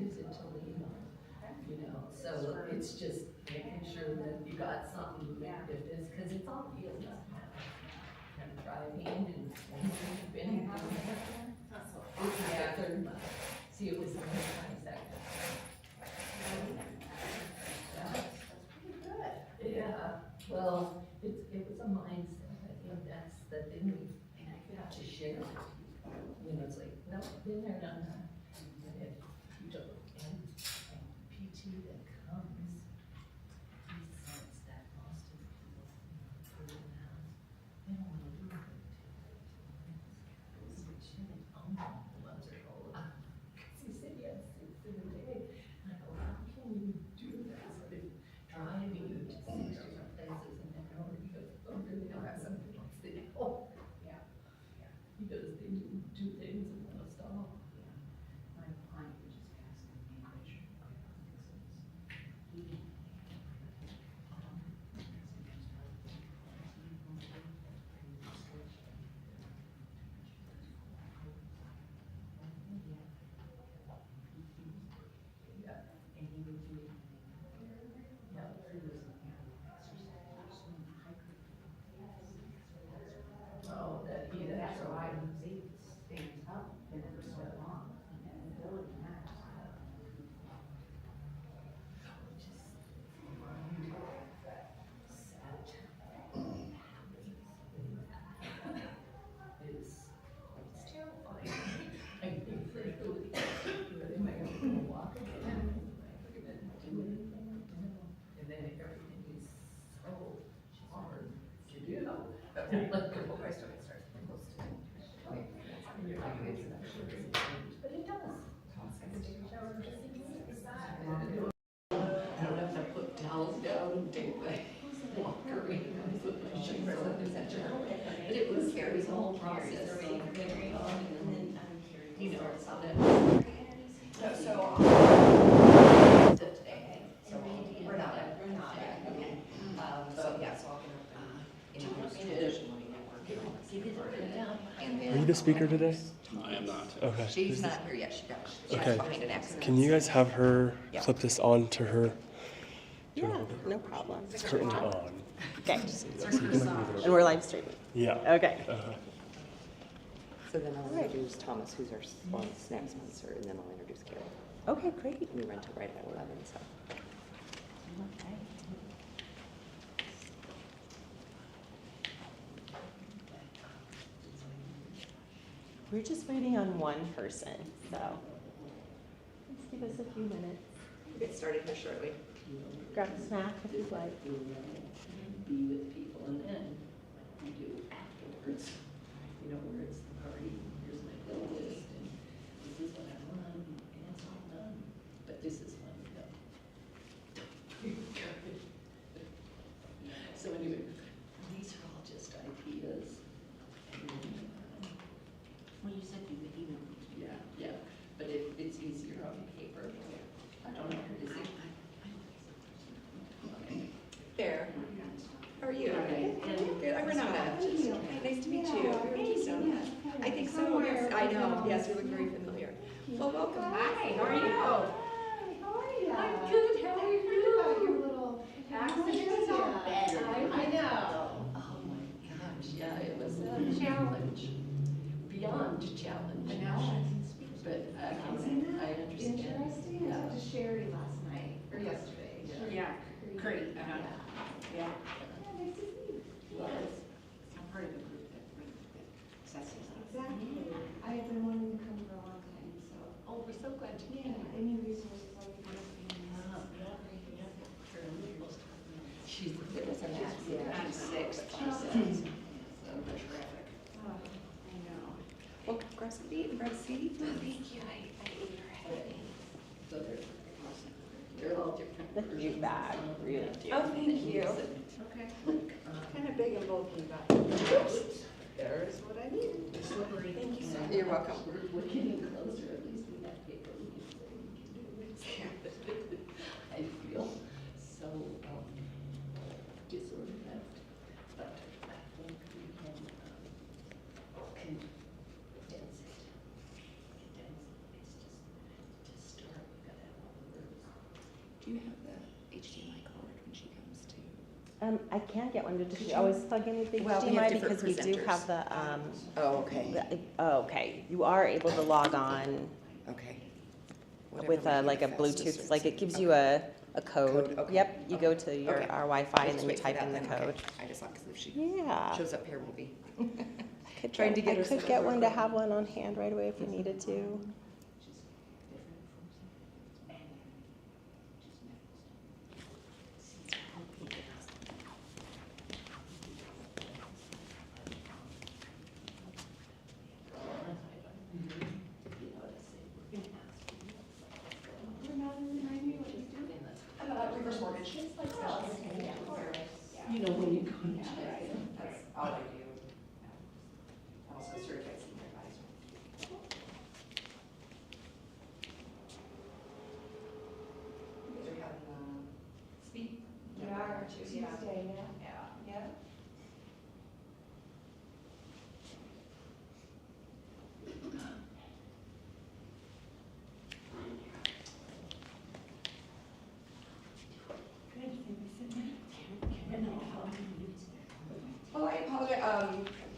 use it to lean on, so it's just making sure that you got something, if it's, cause it's all peeled up now. And driving and been, it's my third month, see, it was the 22nd. Yeah, well, it was a mindset, I think that's the thing we have to share. It's like, no, been there, done that. And if you don't, and PT that comes, he says that most of the people, further now, they don't want to do it. The ones are old. Because he said he had 6 in a day. And I go, how can you do that? So they're driving to 6 different places and then over, he goes, oh, really, don't have something else to do. Yeah. Because they do things and want to stop. My client was just asking me a question. And he would do it. Yeah. He was looking at exercise, Oh, that he, that's why he stays up there for so long. And ability matters. It's terrifying. I think literally, am I gonna walk again? Am I gonna do anything? And then everything is so hard to do. Like, oh, I started close to it. And you're like, it's not sure it's changed, but it does. I could take a shower and just think it's sad. I don't have to put towels down and take the walker around with my shoes on, etc. But it was Carrie's whole process of figuring out, and then, it's how that. Today, so we're not. Okay. So yeah, so I'll Are you the speaker today? I am not. Okay. She's not here yet, she Okay. has behind an accident. Can you guys have her Yeah. clip this on to her? Yeah, no problem. It's currently on. Okay. So you can, like, move it And over. we're live streaming. Yeah. Okay. So then I'll introduce Thomas, who's our snack sponsor, and then I'll introduce Carrie. Okay, great. We run till right at 11, so. Okay. We're just waiting on one person, so just give us a few minutes. We'll get started here shortly. Grab a snack if you'd like. Be with people, and then we do afterwards, where it's the party, here's my bill list, and this is what I want, and it's all done, but this is when we go. So anyway, these are all just ideas. Well, you said you would email me. Yeah, but it's easier on paper. I don't know, is it? Okay. There. How are you? And- Good. I'm Renata. Nice to meet you. I think so. Yes, I know. Yes, you look very familiar. Well, welcome. Hi, how are you? I'm good, how are you? Accidents are better. I know. Oh my gosh, yeah, it was a challenge, beyond challenge. But I understand. Interesting. I talked to Sherry last night, or yesterday. Yeah, great. Yeah. Yeah. Nice to see you. Yes. I'm part of the group that assesses us. Exactly. I have been wanting to come for a long time, so. Oh, we're so glad to Yeah, any resources I can get. She's the good as a match. On 6th, she says. So the traffic. Oh, I know. Well, grab some to eat and grab a seat. Thank you, I ate her head. So they're all different. The cute bag, really cute. Oh, thank you. Okay. Kind of big and bulky, but there's what I need. Slippery. Thank you, sir. You're welcome. We're getting closer, at least we have paper, we can say we can do it. I feel so disorganized, but I think we can condense it. It's just, to start, we got Do you have the HDMI cord when she comes to? I can get one. Does she always plug in with the Well, we have HDMI? different Because we do presenters. have the, Oh, okay. okay. You are able to log on Okay. with like a Bluetooth, like it gives you a code. Okay. Yep, you go Okay. to your, Okay. our Wi-Fi Let's and then you wait for type that in the then. Okay. code. I just thought, because if she Yeah. shows up here, we'll be. Trying to get her I could set get up one real to quick. have one on hand right away if we needed to. Reverse mortgage. You know, when you go to That's all I do. I'm also a certified senior advisor. You guys are having, speak? We are Tuesday, yeah. Yeah. Well, I apologize,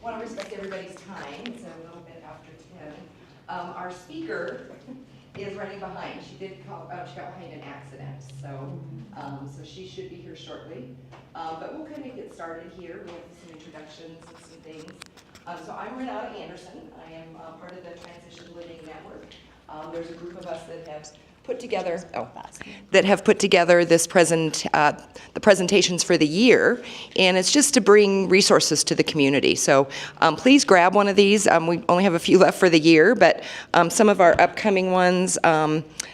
want to respect everybody's time, it's a little bit after 10. Our speaker is running behind, she did call, she got behind an accident, so she should be here shortly. But we'll kind of get started here, we have some introductions and some things. So I'm Renata Anderson, I am part of the Transition Living Network. There's a group of us that have put together, this the presentations for the year, and it's just to bring resources to the community. So please grab one of these. We only have a few left for the year, but some of our upcoming ones,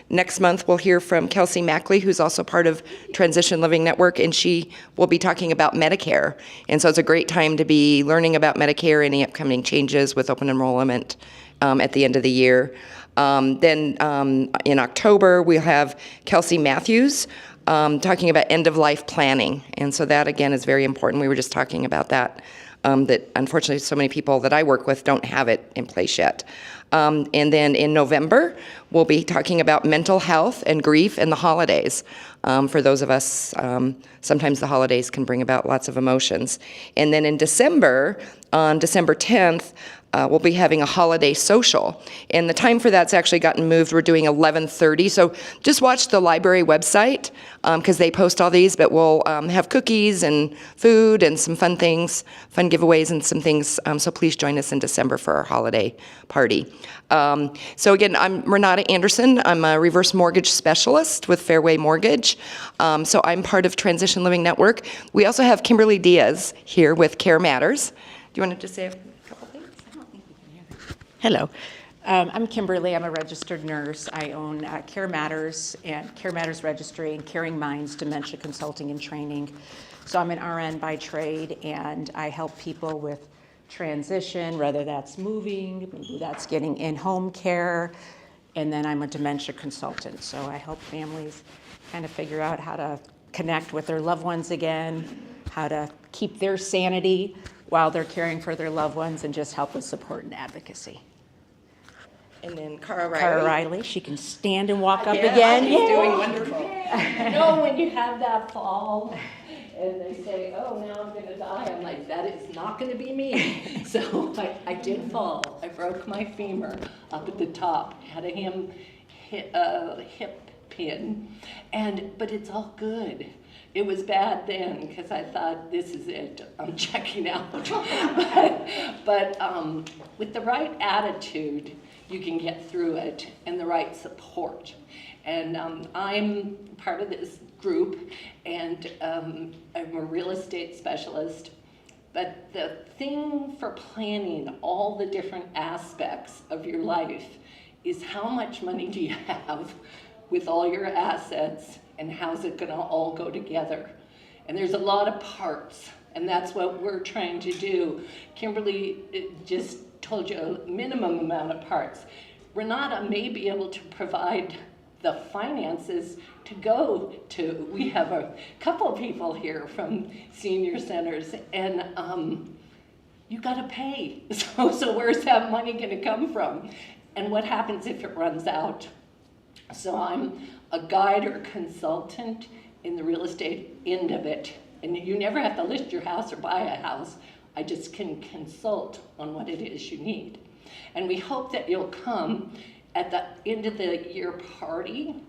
next month we'll hear from Kelsey Mackley, who's also part of Transition Living Network, and she will be talking about Medicare. And so it's a great time to be learning about Medicare, any upcoming changes with open enrollment at the end of the year. Then in October, we'll have Kelsey Matthews talking about end-of-life planning. And so that, again, is very important. We were just talking about that, that unfortunately so many people that I work with don't have it in place yet. And then in November, we'll be talking about mental health and grief and the holidays. For those of us, sometimes the holidays can bring about lots of emotions. And then in December, on December 10th, we'll be having a holiday social, and the time for that's actually gotten moved. We're doing 11:30, so just watch the library website because they post all these, but we'll have cookies and food and some fun things, fun giveaways and some things, so please join us in December for our holiday party. So again, I'm Renata Anderson. I'm a reverse mortgage specialist with Fairway Mortgage, so I'm part of Transition Living Network. We also have Kimberly Diaz here with Care Matters. Do you want to just say a couple things? Hello. I'm Kimberly. I'm a registered nurse. I own Care Matters and Care Matters Registry and Caring Minds Dementia Consulting and Training. So I'm an RN by trade, and I help people with transition, whether that's moving, maybe that's getting in-home care, and then I'm a dementia consultant. So I help families kind of figure out how to connect with their loved ones again, how to keep their sanity while they're caring for their loved ones, and just help with support and advocacy. And then Cara Riley. Cara Riley, she can stand and walk up Yeah, again. she's doing wonderful. You know, when you have that fall and they say, oh, now I'm gonna die, I'm like, that is not gonna be me. So I did fall. I broke my femur up at the top, had a hip pin, but it's all good. It was bad then because I thought, this is it, I'm checking out. but with the right attitude, you can get through it, and the right support. And I'm part of this group, and I'm a real estate specialist. But the thing for planning all the different aspects of your life is how much money do you have with all your assets, and how's it gonna all go together? And there's a lot of parts, and that's what we're trying to do. Kimberly just told you a minimum amount of parts. Renata may be able to provide the finances to go to, we have a couple of people here from senior centers, and you gotta pay. So where's that money gonna come from? And what happens if it runs out? So I'm a guide or consultant in the real estate end of it. And you never have to list your house or buy a house. I just can consult on what it is you need. And we hope that you'll come at the end of the year party.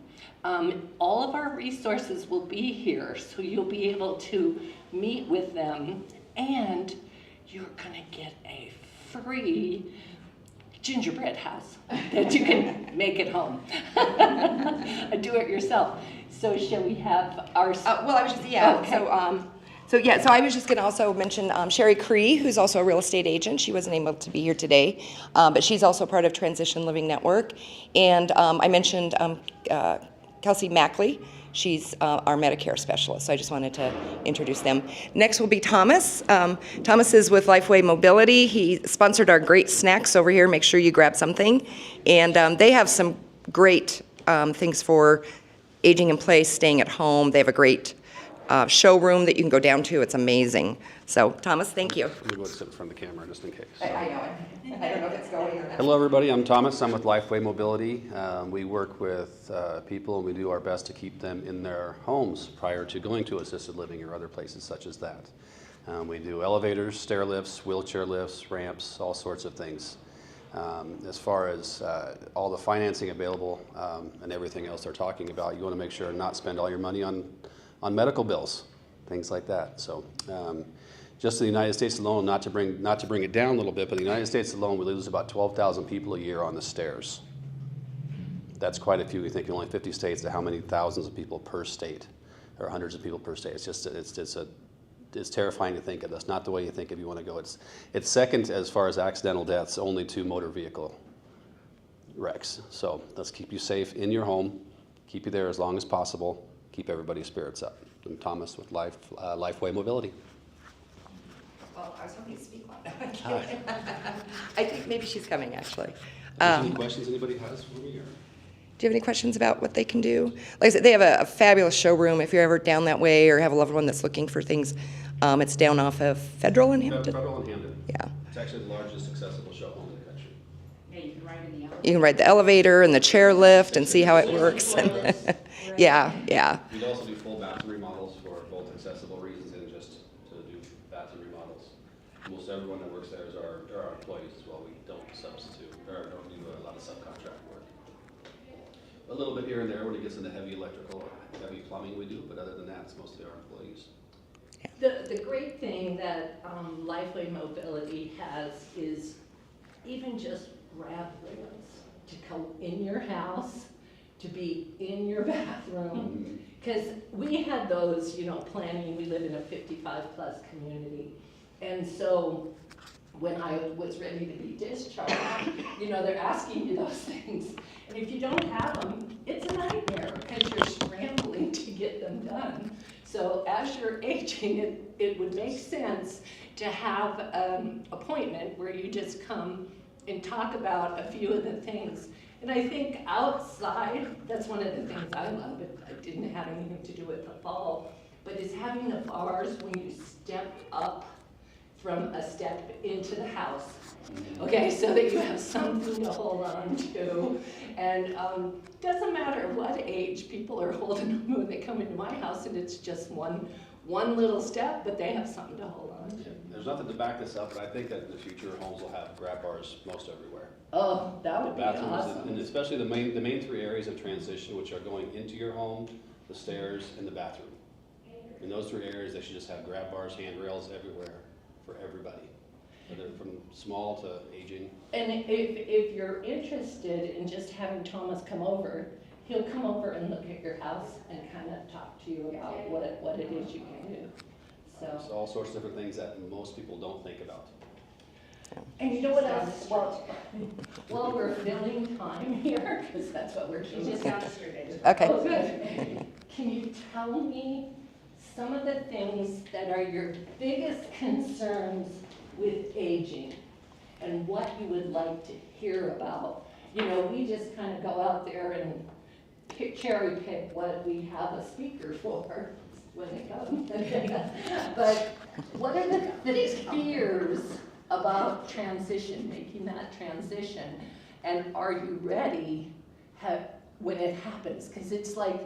All of our resources will be here, so you'll be able to meet with them, and you're gonna get a free gingerbread house that you can make at home. Do it yourself. So shall we have our... Well, I was just, yeah, Okay. So I was just going to also mention Sherry Cree, who's also a real estate agent. She wasn't able to be here today, but she's also part of Transition Living Network. And I mentioned Kelsey Mackley. She's our Medicare specialist, so I just wanted to introduce them. Next will be Thomas. Thomas is with Lifeway Mobility. He sponsored our great snacks over here. Make sure you grab something. And they have some great things for aging in place, staying at home. They have a great showroom that you can go down to. It's amazing. So, Thomas, thank you. Let me go sit in front of the camera just in case. I know it. I don't know if it's going or not. Hello, everybody. I'm Thomas. I'm with Lifeway Mobility. We work with people, and we do our best to keep them in their homes prior to going to assisted living or other places such as that. We do elevators, stair lifts, wheelchair lifts, ramps, all sorts of things. As far as all the financing available and everything else they're talking about, you want to make sure and not spend all your money on medical bills, things like that. So just in the United States alone, not to bring it down a little bit, but in the United States alone, we lose about 12,000 people a year on the stairs. That's quite a few. We think in only 50 states to how many thousands of people per state, or hundreds of people per state. It's just, it's terrifying to think of. That's not the way you think if you want to go. It's second as far as accidental deaths, only to motor vehicle wrecks. So let's keep you safe in your home, keep you there as long as possible, keep everybody's spirits up. I'm Thomas with Lifeway Mobility. Well, I was hoping to speak loud. I think maybe she's coming, actually. Any questions anybody has for me? Or? Do you have any questions about what they can do? Like I said, they have a fabulous showroom. If you're ever down that way or have a loved one that's looking for things, it's down off of Federal in Hampton. Federal and Hampton. Yeah. It's actually the largest accessible showroom in the country. Yeah, you can ride in the elevator. You can ride the elevator and the chair lift and see how it works. Yeah, yeah. We'd also do full bathroom remodels for both accessible reasons and just to do bathroom remodels. Most everyone that works there is our employees as well. We don't substitute or don't do a lot of subcontract work. A little bit here and there when it gets into heavy electrical or heavy plumbing we do, but other than that, it's mostly our employees. The great thing that Lifeway Mobility has is even just grab rails to come in your house, to be in your bathroom. Because we had those, planning, we live in a 55+ community. And so when I was ready to be discharged, they're asking you those things. And if you don't have them, it's a nightmare because you're scrambling to get them done. So as you're aging, it would make sense to have an appointment where you just come and talk about a few of the things. And I think outside, that's one of the things I love. It didn't have anything to do with the fall, but is having the bars when you step up from a step into the house. Okay, so that you have something to hold on to. And doesn't matter what age people are holding them when they come into my house, and it's just one little step, but they have something to hold on to. Yeah. There's nothing to back this up, but I think that in the future homes will have grab bars most everywhere. Oh, that would be Bathrooms, awesome. and especially the main three areas of transition, which are going into your home, the stairs, and the bathroom. In those three areas, they should just have grab bars, handrails everywhere for everybody, whether from small to aging. And if you're interested in just having Thomas come over, he'll come over and look at your house and kind of talk to you about what it is you can do. There's all sorts of different things that most people don't think about. And you know what else? While we're filling time here, because that's what we're doing. Just yesterday. Okay. Oh, good. Can you tell me some of the things that are your biggest concerns with aging and what you would like to hear about? We just kind of go out there and cherry pick what we have a speaker for when they come. But what are the fears about transition, making that transition? And are you ready? when it happens, because it's like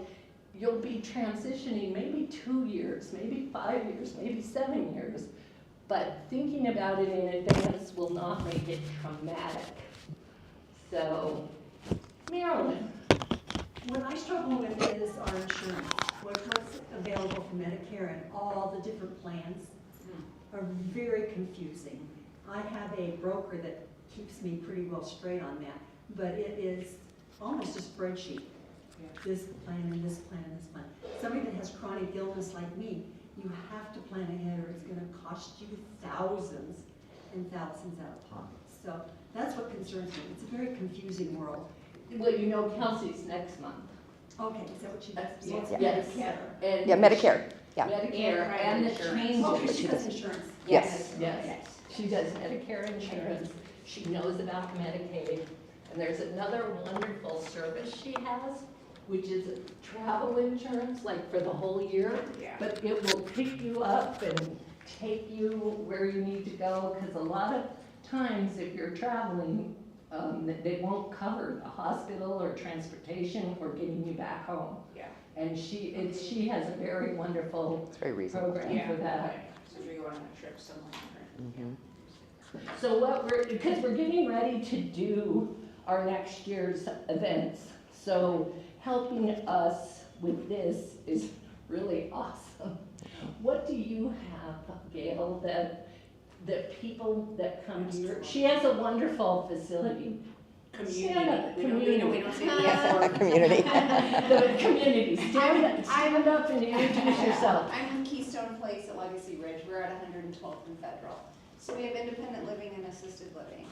you'll be transitioning maybe 2 years, maybe 5 years, maybe 7 years, but thinking about it in advance will not make it traumatic. So, Marilyn. What I struggle with is our insurance, what's available for Medicare and all the different plans are very confusing. I have a broker that keeps me pretty well straight on that, but it is almost a spreadsheet. This plan and this plan and this plan. Somebody that has chronic illness like me, you have to plan ahead or it's gonna cost you thousands and thousands out of pocket. So that's what concerns me. It's a very confusing world. Well, you know Kelsey's next month. Okay, is that what she does? Yes. And Yeah, Medicare, yeah. Medicare and the changes. Oh, she does insurance. Yes. Yes, she does Medicare insurance, she knows about Medicaid, and there's another wonderful service she has, which is travel insurance, like for the whole year. Yeah. But it will pick you up and take you where you need to go, because a lot of times if you're traveling, they won't cover the hospital or transportation or getting you back home. Yeah. And she has a very wonderful It's very reasonable. program for that. So you're going on a trip somewhere. So because we're getting ready to do our next year's events, so helping us with this is really awesome. What do you have, Gail, that people that come to your, she has a wonderful facility. Community. We don't say that. Community. The community, stand up and introduce yourself. I'm in Keystone Place at Legacy Ridge. We're at 112th and Federal. So we have independent living and assisted living.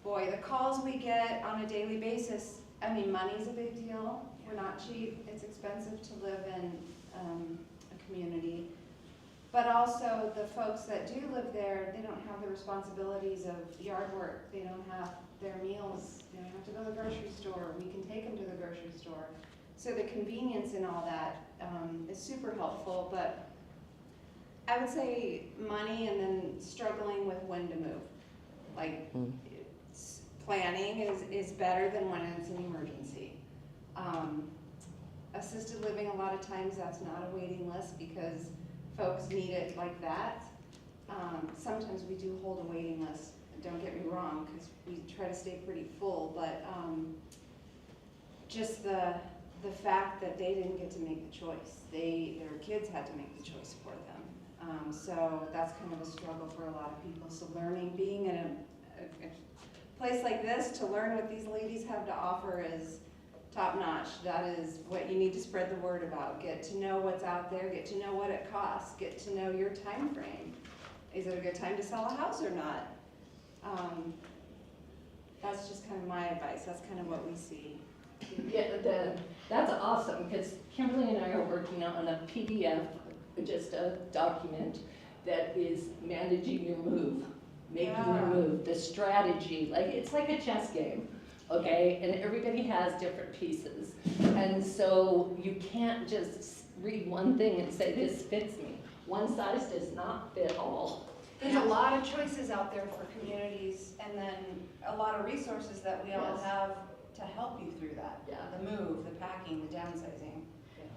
Boy, the calls we get on a daily basis, I mean, money's a big deal. We're not cheap. It's expensive to live in a community. But also the folks that do live there, they don't have the responsibilities of yard work. They don't have their meals. They don't have to go to the grocery store. We can take them to the grocery store. So the convenience in all that is super helpful. But I would say money and then struggling with when to move. Like planning is better than when it's an emergency. Assisted living, a lot of times that's not a waiting list because folks need it like that. Sometimes we do hold a waiting list, don't get me wrong, because we try to stay pretty full, but just the fact that they didn't get to make the choice. Their kids had to make the choice for them. So that's kind of a struggle for a lot of people. So learning, being in a place like this to learn what these ladies have to offer is top notch. That is what you need to spread the word about. Get to know what's out there, get to know what it costs, get to know your time frame. Is it a good time to sell a house or not? That's just kind of my advice. That's kind of what we see. Yeah, that's awesome, because Kimberly and I are working on a PDF, just a document that is managing your move, making your move, the strategy. Like it's like a chess game. Okay, and everybody has different pieces. And so you can't just read one thing and say, this fits me. One size does not fit all. There's a lot of choices out there for communities and then a lot of resources that we all have to help you through that. Yeah. The move, the packing, the downsizing.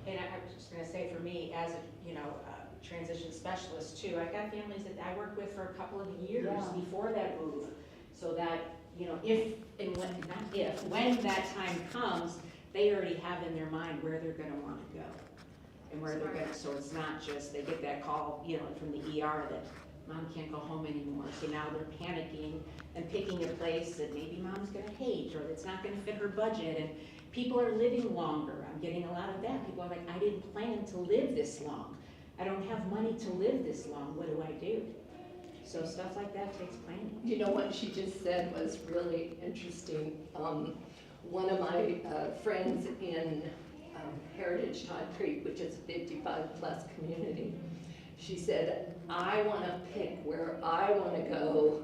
And I was just gonna say, for me, as a transition specialist too, I've got families that I worked with for a couple of years before that move, so that, when that time comes, they already have in their mind where they're gonna wanna go. And where they're gonna, so it's not just, they get that call, from the ER that mom can't go home anymore, so now they're panicking and picking a place that maybe mom's gonna hate, or that's not gonna fit her budget, and people are living longer. I'm getting a lot of that. People are like, I didn't plan to live this long. I don't have money to live this long. What do I do? So stuff like that takes planning. You know what she just said was really interesting. One of my friends in Heritage Todd Creek, which is a 55+ community, she said, I want to pick where I want to go,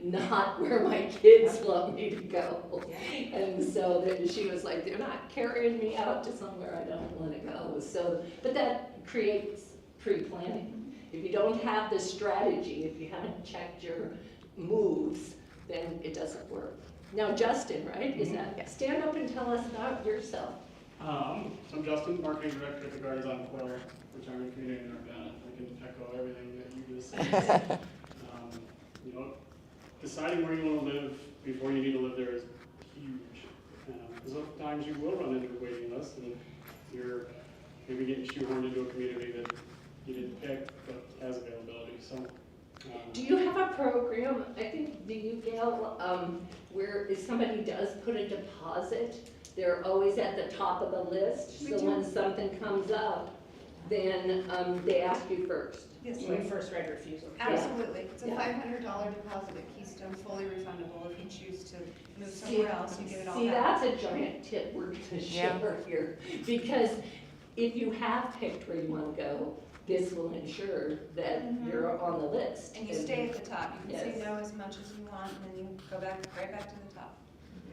not where my kids want me to go. And so she was like, they're not carrying me out to somewhere I don't want to go. So, but that creates pre-planning. If you don't have the strategy, if you haven't checked your moves, then it doesn't work. Now, Justin, right? Is that, stand up and tell us about yourself. So I'm Justin, Marketing Director at the Gardens on Quill Retirement Community in Urbana. I can echo everything that you just said. You know, deciding where you want to live before you need to live there is huge. Because sometimes you will run into a waiting list, and you're maybe getting shoehorned into a community that you didn't pick but has availability. So. Do you have a program, I think, do you, Gail, where if somebody does put a deposit, they're always at the top of the list? We So do. when something comes up, then they ask you first. Yes, You mean first right of refusal? absolutely. It's a Yeah. $500 deposit at Keystone, fully refundable. If you choose to move somewhere else, you get it all See, back. that's a giant tip we're gonna Yeah. share here. Because if you have picked where you wanna go, this will ensure that you're on the list. And you stay at the top. You can say Yes. no as much as you want, and then you go back, right back to the top.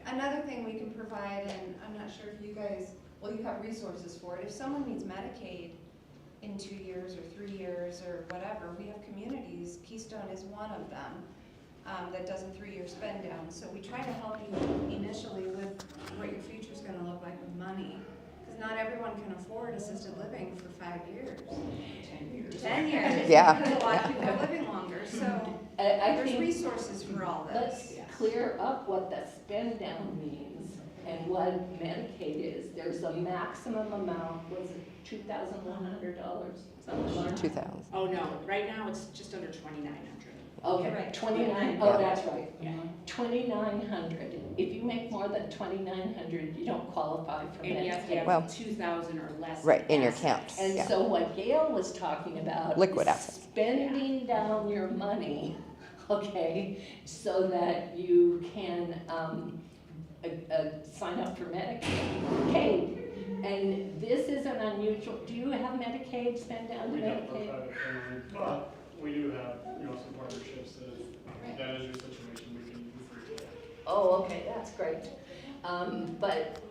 Another thing we can provide, and I'm not sure if you guys, well, you have resources for it. If someone needs Medicaid in 2 years or 3 years or whatever, we have communities. Keystone is one of them that does a 3-year spend down. So we try to help you initially with what your future's gonna look like with money. Because not everyone can afford assisted living for 5 years. 10 years. 10 years. Yeah. Because a lot of people are living longer, so I there's think resources for all let's this. clear up what the spend down means and what Medicaid is. There's a maximum amount, was it $2,100? Something like that. 2,000. Oh, no, right now it's just under 2,900. Okay, Right. 29, Yeah. oh, that's right. Yeah. 2,900. If you make more than 2,900, you don't qualify for And you have to Medicaid. Well, have 2,000 or less. Right, in your assets. counts. And Yeah. so what Gail was talking about Liquid is assets. spending down your money, okay, so that you can sign up for Medicaid. And this isn't unusual. Do you have Medicaid, spend down to We don't for Medicaid? private family, but we do have, you know, some partnerships that if that is your situation, we can do free care. Oh, okay, that's great. But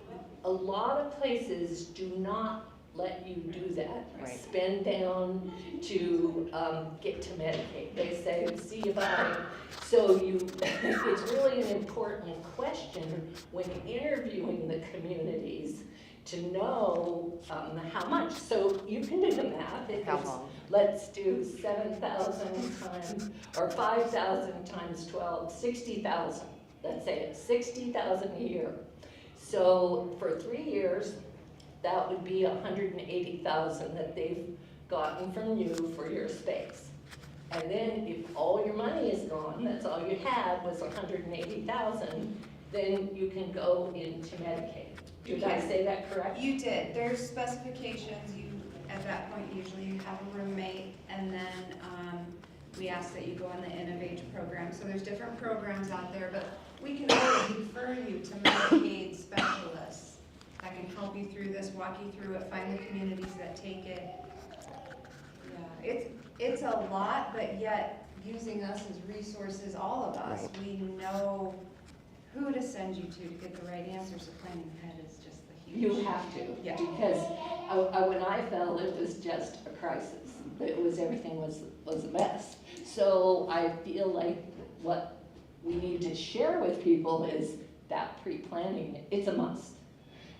a lot of places do not let you do that. Right. Spend down to get to Medicaid. They say, see you bye. So it's really an important question when interviewing the communities to know how much. So you can do the math. If How it's, long? let's do 7,000 times, or 5,000 times 12, 60,000. Let's say it's 60,000 a year. So for 3 years, that would be 180,000 that they've gotten from you for your space. And then if all your money is gone, that's all you had was 180,000, then you can go into Medicaid. Did I say that correct? You did. There's specifications. You, at that point, usually you have a roommate, and then we ask that you go on the Innovate program. So there's different programs out there, but we can always refer you to Medicaid specialists that can help you through this, walk you through it, find the communities that take it. Yeah, it's a lot, but yet using us as resources, all of us, Right. we know who to send you to get the right answers. So planning ahead is just the huge. You have to, Yeah. because when I fell, it was just a crisis. It was, everything was a mess. So I feel like what we need to share with people is that pre-planning, it's a must.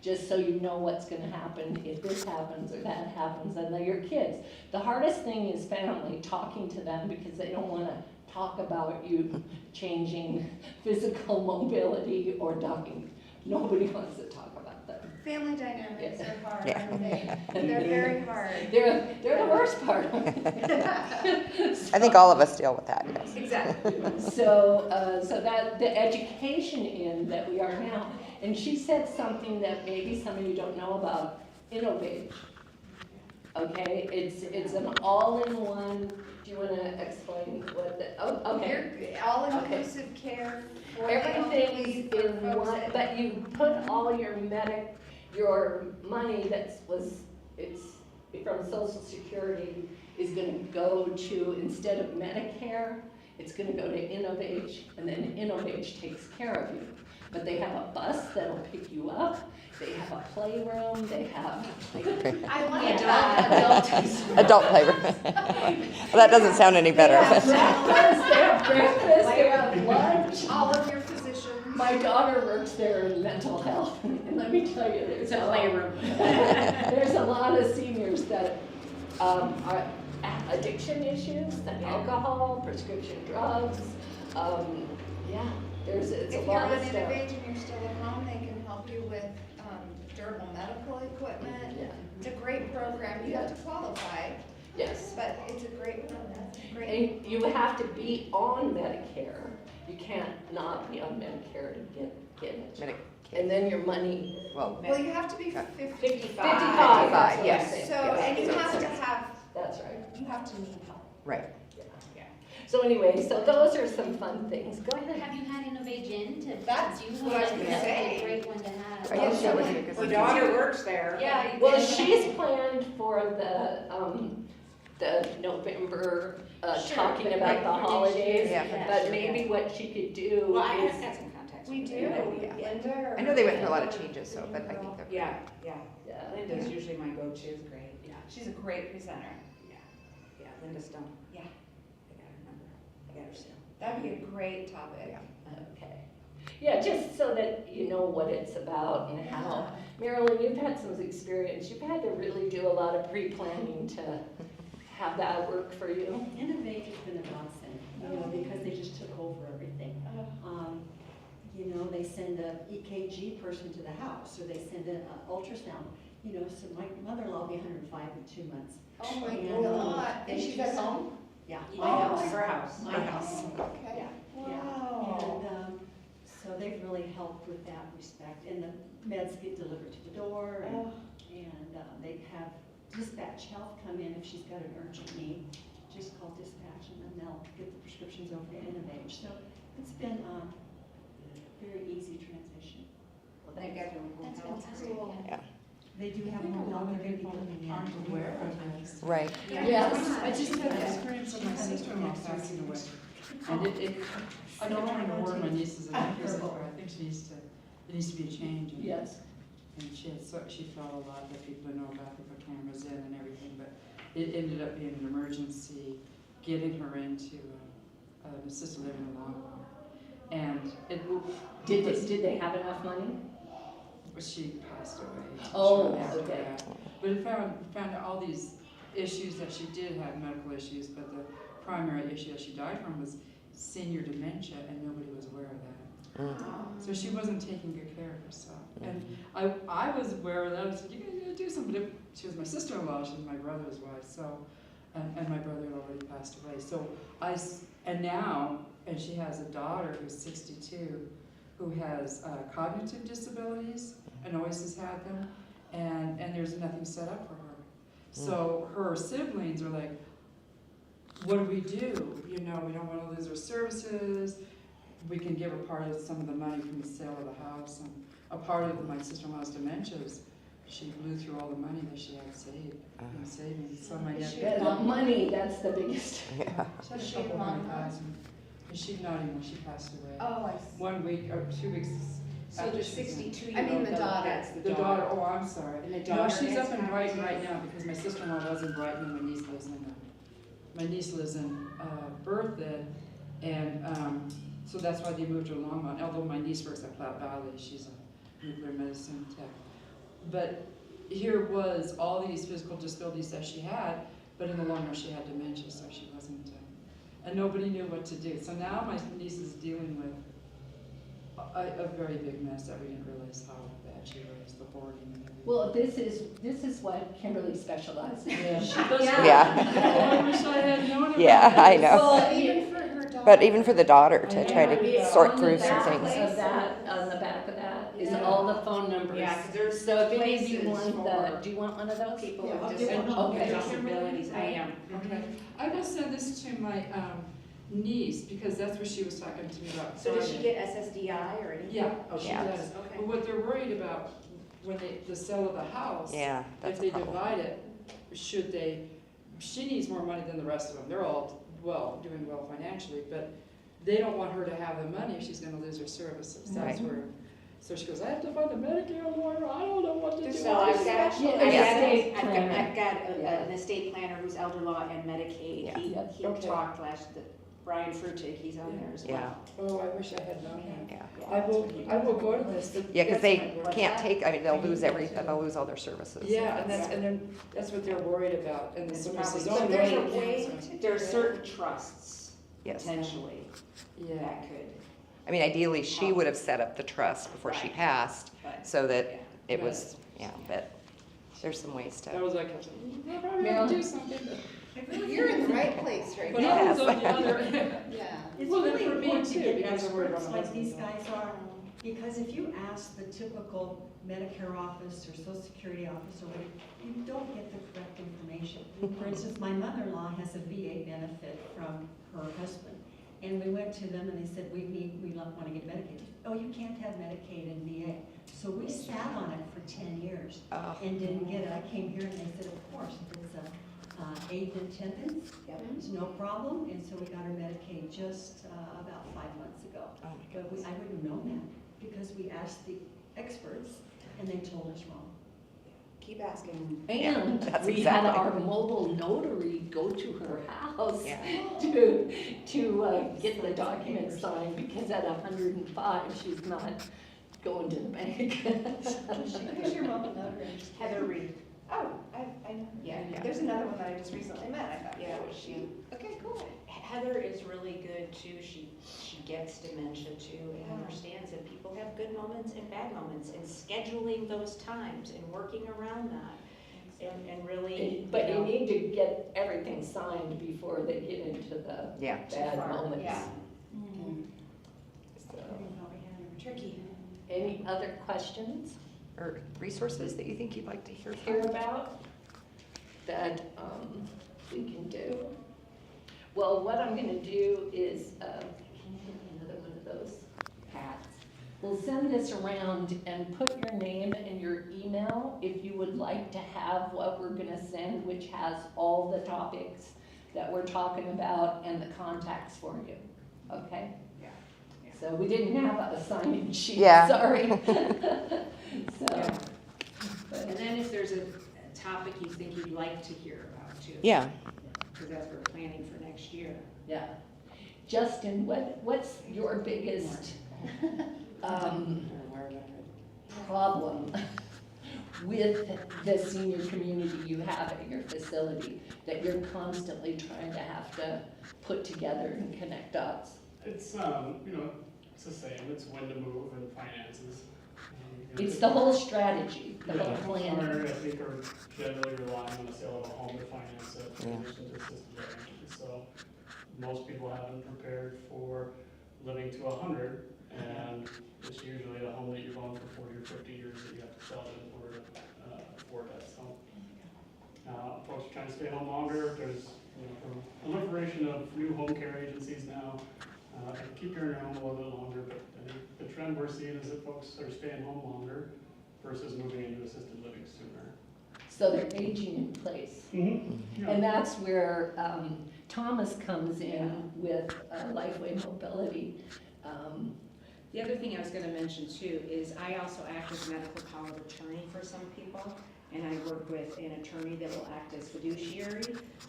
Just so you know what's gonna happen if this happens or that happens, and they're your kids. The hardest thing is family, talking to them, because they don't wanna talk about you changing physical mobility or dying. Nobody wants to talk about that. Family dynamics Yeah. are hard, Yeah. aren't they? They're very hard. They're the worst part. I think all of us deal with that, yes. Exactly. So that the education end that we are now, and she said something that maybe some of you don't know about, Innovate. Okay, it's an all-in-one. Do you want to explain what the? Oh, okay. All-inclusive care for the Everything's elderly, for in folks one, that- but you put all your money it's from Social Security is gonna go to, instead of Medicare, it's gonna go to Innovate, and then Innovate takes care of you. But they have a bus that'll pick you up, they have a playroom, they have. I want Adult playroom. Well, that doesn't sound any better. They have breakfast, they have lunch. all of your physicians My daughter works there in mental health, and let me tell you, there's It's a playroom. there's a lot of seniors that are addiction issues, alcohol, prescription drugs. Yeah, it's a If you're lot on of stuff. Innovate and you're still at home, they can help you with durable medical equipment. Yeah. It's a great program. You have to qualify, Yes. but it's a great program. Great. And you have to be on Medicare. You can't not be on Medicare to get it. And then your money. Well, Well, you have to be 55. 55, that's what I'm yes. saying. So, and you have to have, That's right. you have to need help. right. So anyway, so those are some fun things. Go ahead. Have you had Innovate Gin to That's do what I was one? gonna That would be say. a great one to have. Right, Yes, that would so be a good My one. daughter works there. Yeah. Well, she's planned for the November, Sure, talking but about like the for next holidays. year, But maybe what she could do Well, I is, have got some contacts. We with do, her. Yeah. Linda. I know they went through a lot of changes, so, but I think they're. Yeah, yeah. yeah. Linda's usually my go-to, is great. Yeah, she's a great presenter. Yeah, Linda Stone. Yeah. I got her number. I got her still. That'd be a great topic. Okay. Yeah, just so that you know what it's about and how. Marilyn, you've had some experience. You've had to really do a lot of pre-planning to have that work for you. Innovate has been a godsend, because they just took over everything. They send a EKG person to the house, or they send an ultrasound. So my mother-in-law will be 105 in 2 months. Oh my And, God. and And she's she's- at home? Yeah, Oh my house. my Her house. My house. Okay. Yeah. Wow. And so they've really helped with that respect. And the meds get delivered to the door, and they have dispatch health come in if she's got an urgent need. Just call dispatch, and then they'll get the prescriptions over to Innovate. So it's been a very easy transition. Well, they got their That's home health. fantastic. Cool. Yeah. They do have more health, they're gonna be coming in. aren't aware of this. Right. Yes. I just had the experience of my sister-in-law passing away. And I don't want to warn my nieces and nephews, but I think it needs to be a change. And- Yes. And she felt a lot that people didn't know about, they put cameras in and everything, but it ended up being an emergency, getting her into an assisted living in Long Island. And Did they have enough money? she passed away. Oh, shortly after okay. that. But it found out all these issues that she did have, medical issues, but the primary issue that she died from was senior dementia, and nobody was aware of that. So she wasn't taking good care of herself. And I was aware of that. I said, you gotta do something. But she was my sister-in-law, she was my brother's wife, so, and my brother had already passed away. So and she has a daughter who's 62, who has cognitive disabilities, and always has had them, and there's nothing set up for her. So her siblings are like, what do? We don't want to lose her services. We can give her part of some of the money from the sale of the house, and a part of my sister-in-law's dementias, she blew through all the money that she had saved, savings. So my Yeah, the money, that's the biggest. Yeah. she had a couple $100,000. And she's not even, she passed away. Oh, I see. 1 week or 2 weeks So after the she was in. 62-year-old. I mean the daughter. That's The daughter, oh, I'm sorry. And the No, daughter she's has up in Brighton right Parkinson's? now because my sister-in-law was in Brighton and my niece lives in Berthoud. And so that's why they moved her to Longmont, although my niece works at Platte Valley, she's a nuclear medicine tech. But here was all these physical disabilities that she had, but in the long run she had dementia, so she wasn't, and nobody knew what to do. So now my niece is dealing with a very big mess that we didn't realize how bad she was, the hoarding and everything. Well, this is what Kimberly specializes in. Yeah, she does. Yeah. I wish I had known about Yeah, this. I know. Well, Even for her daughter. But even for the daughter to try Yeah, to sort through some on the things. back of that, on the back of that is Yeah. all the phone numbers. Yeah, 'cause there's So if any of you places want for do you want one of those? people Yeah, I'll with give one. Okay. disabilities. I am. Okay, I will send this to my niece because that's what she was talking to me about. So does she Friday. get SSDI or anything? Yeah, Oh, she she Yeah. does. Okay. But what they're worried about when the sale of the house, Yeah, that's if a they problem. divide it, she needs more money than the rest of them. They're all doing well financially, but they don't want her to have the money if she's gonna lose her services. That's Right. where, so she goes, I have to find a Medicare lawyer, I don't know what to do. So I've got, estate I've planner. got Yeah. an estate planner who's elder law and Medicaid. Yeah. He Okay. talked Brian Frutig, he's on there as well. Yeah. Oh, I wish I had known him. Yeah. I will go to this. Yeah, because That's they my work. can't take, I mean, they'll lose they'll lose all their services. Yeah, and then that's what they're worried about, and the services So don't there's a really way, cancel. there are certain trusts Yes. potentially Yeah. that could, I mean, ideally, she would have set up the trust before she Right. passed, but. so that Yeah. it was, yeah, but there's some ways That to. was like, I probably have to do something. You're in the right place right But now. I was on the other, Yeah. It's Well, then really for me important to too, get because I'm worried about experts my like these husband. guys are, because if you ask the typical Medicare office or Social Security office or whatever, you don't get the correct information. For instance, my mother-in-law has a VA benefit from her husband, and we went to them and they said, we want to get Medicaid. Oh, you can't have Medicaid in VA. So we sat on it for 10 years Oh. and didn't get it. I came here and they said, of course, it's a aid and attendance. It's no problem, and so we got our Medicaid just about 5 months ago. Oh my But I wouldn't have known that, because we asked the experts, and they told us wrong. Keep asking. Yeah, And that's we had exactly. our mobile notary go to her house Yeah. to get the document signed, because at 105, she's not going to the bank. Who's your mom and notary? Heather Reed. Oh, I know. Yeah, there's another one that I just recently met. I thought, Yeah, yeah, was she? Okay, cool. Heather is really good too. She gets dementia too and understands that people have good moments and bad moments, and scheduling those times and working around that. And really, But you you know, need to get everything signed before they get into the Yeah. bad far, moments. Yeah. So, Tricky. any other questions Or resources that you think you'd like to hear hear from? about that we can do? Well, what I'm gonna do is, can you give me another one of those hats? We'll send this around and put your name and your email if you would like to have what we're gonna send, which has all the topics that we're talking about and the contacts for you, okay? Yeah. So we didn't have a sign-in sheet, Yeah. sorry. So, Yeah. but- and then if there's a topic you think you'd like to hear about too. Yeah. Because as we're planning for next year. Yeah. Justin, what's your biggest problem with the senior community you have at your facility that you're constantly trying to have to put together and connect dots? It's, it's the same, it's when to move and finances. It's the whole strategy, the Yeah, whole plan. I think are generally relying on the sale of a home to finance a transition to assisted living. So most people haven't prepared for living to 100, and it's usually a home that you're going for 40 or 50 years that you have to sell in order to afford that. So folks are trying to stay home longer. There's a proliferation of new home care agencies now. Keep you in your home a little bit longer, but I think the trend we're seeing is that folks are staying home longer versus moving into assisted living sooner. So they're aging in place. Yeah. And that's where Thomas comes in with Lifeway Mobility. The other thing I was gonna mention too is I also act as medical power of attorney for some people. And I work with an attorney that will act as fiduciary,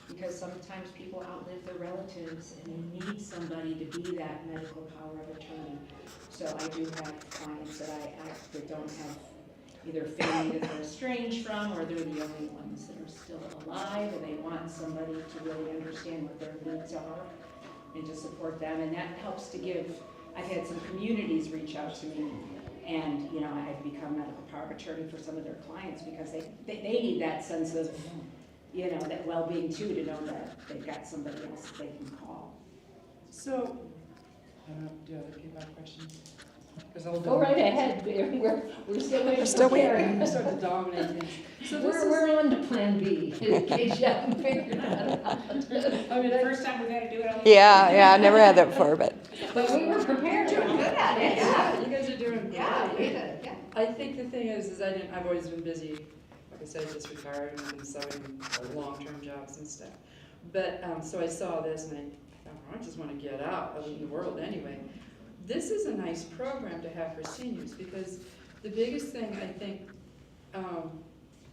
because sometimes people outlive their relatives and they need somebody to be that medical power of attorney. So I do have clients that I act that don't have either family that they're estranged from, or they're the only ones that are still alive, and they want somebody to really understand what their needs are and to support them. And that helps to give, I've had some communities reach out to me, and, I've become medical power of attorney for some of their clients, because they need that sense of, that well-being too, to know that they've got somebody else they can call. So, I don't know, do other people have questions? 'Cause I'll Go right ahead, we're still waiting. We're still for waiting. Karen. I start to dominate things. So this is, We're on to Plan B, in case you haven't figured that out. I mean, First time we've had to do it all. Yeah, I never had that before, but But we were prepared to. Good at it, yeah. you guys are doing great. Yeah, we did, yeah. I think the thing is I've always been busy, like I said, just retired and been selling long-term jobs and stuff. But, so I saw this and I thought, I just want to get out of the world anyway. This is a nice program to have for seniors, because the biggest thing I think,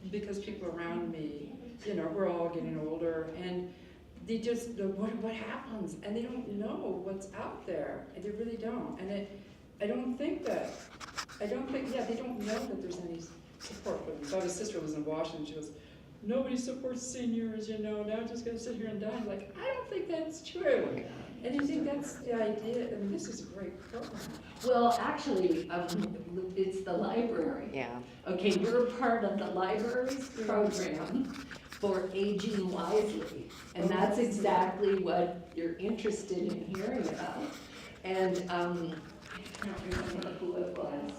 because people around me, we're all getting older, and they just, what happens? And they don't know what's out there. They really don't. And I don't think, yeah, they don't know that there's any support for them. So my sister was in Washington, she goes, nobody supports seniors, now I'm just gonna sit here and die. I'm like, I don't think that's true. And you think that's the idea, I mean, this is a great program. Well, actually, it's the library. Yeah. Okay, you're part of the library's program for aging wisely. And that's exactly what you're interested in hearing about. And I can't remember who it was.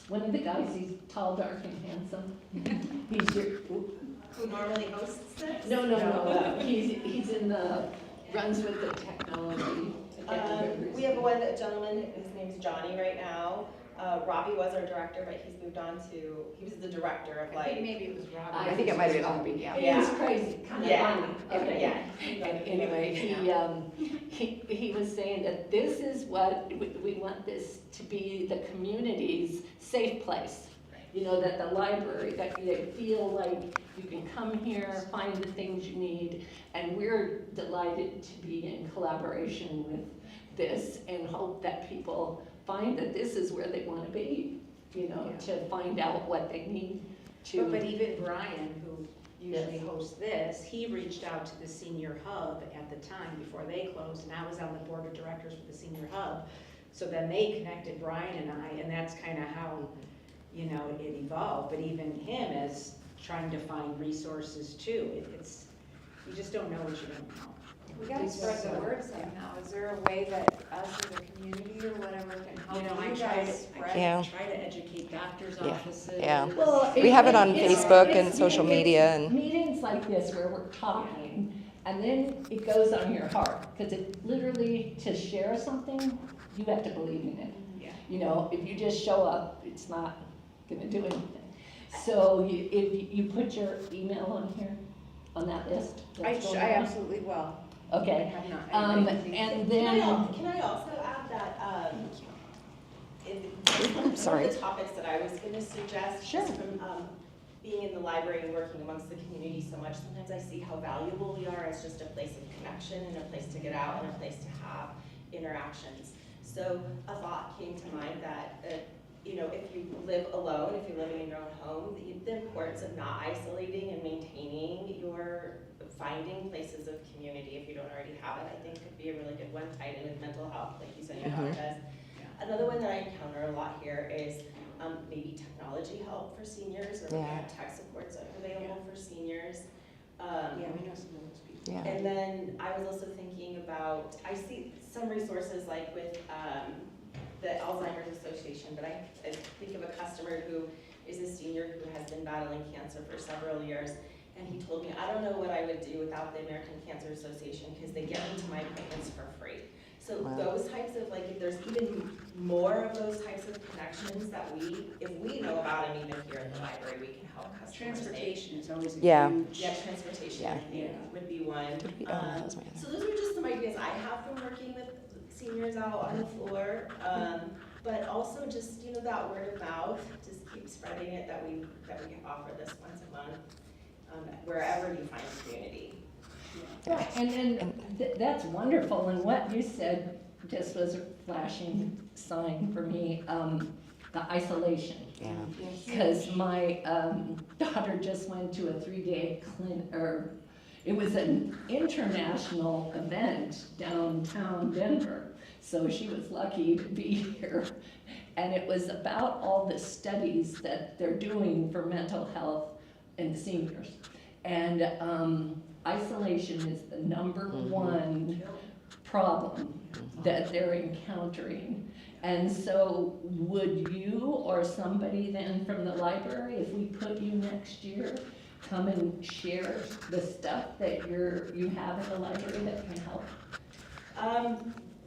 One of the guys, he's tall, dark, and handsome. He's your, Who normally hosts this? no, he's in the, runs with the technology. We have a gentleman, his name's Johnny right now. Robbie was our director, but he's moved on to, he was the director of I think like. maybe it was Robbie. I think it might have been Robbie, yeah. It was crazy, kind of Yeah. funny. Okay. Yeah. And anyway, he was saying that this is what, we want this to be the community's safe place. That the library, that they feel like you can come here, find the things you need, and we're delighted to be in collaboration with this and hope that people find that this is where they want to be, to find out what they need to. But even Brian, who usually hosts this, he reached out to the senior hub at the time before they closed, and I was on the board of directors for the senior hub. So then they connected Brian and I, and that's kind of how, it evolved. But even him as trying to find resources too, it's, you just don't know what you don't know. We gotta spread the word somehow. Is there a way that us as a community or whatever can help I you try guys spread? Yeah. try to educate doctors' Yeah. offices. Yeah. Well, We have it on it's- Facebook it's- and social it's media and- meetings like this where we're talking, and then it goes on your heart, because it literally, to share something, you have to believe in it. Yeah. If you just show up, it's not gonna do anything. So if you put your email on here, on that list? I that's going on? absolutely will. I Okay, have not. and Can then, I also add that, one Sorry. of the topics that I was gonna suggest, Sure. just from, being in the library and working amongst the community so much, sometimes I see how valuable we are as just a place of connection and a place to get out and a place to have interactions. So a thought came to mind that, if you live alone, if you're living in your own home, the importance of not isolating and maintaining finding places of community if you don't already have it, I think could be a really good one tied in with mental health, like you said your daughter does. Another one that I encounter a lot here is maybe technology help for seniors, or Yeah. tech supports that are available for seniors. Yeah, we know some of those people. Yeah. And then I was also thinking about, I see some resources like with the Alzheimer's Association, but I think of a customer who is a senior who has been battling cancer for several years, and he told me, I don't know what I would do without the American Cancer Association, because they get me to my appointments for free. So Wow. those types of, like, if there's even more of those types of connections that if we know about them even here in the library, we can help customers make. Transportation is always a Yeah. huge. Yeah, transportation, Yeah. I think, would be one. that was my other. So those are just some ideas I have from working with seniors out on the floor. But also just, that word of mouth, just keep spreading it, that we offer this once a month, wherever you find community. right, and then that's wonderful, and what you said just was a flashing sign for me, the isolation. Yeah. Because my daughter just went to a 3-day it was an international event downtown Denver. So she was lucky to be here. And it was about all the studies that they're doing for mental health in seniors. And isolation is the number one problem that they're encountering. And so would you or somebody then from the library, if we put you next year, come and share the stuff that you have in the library that can help?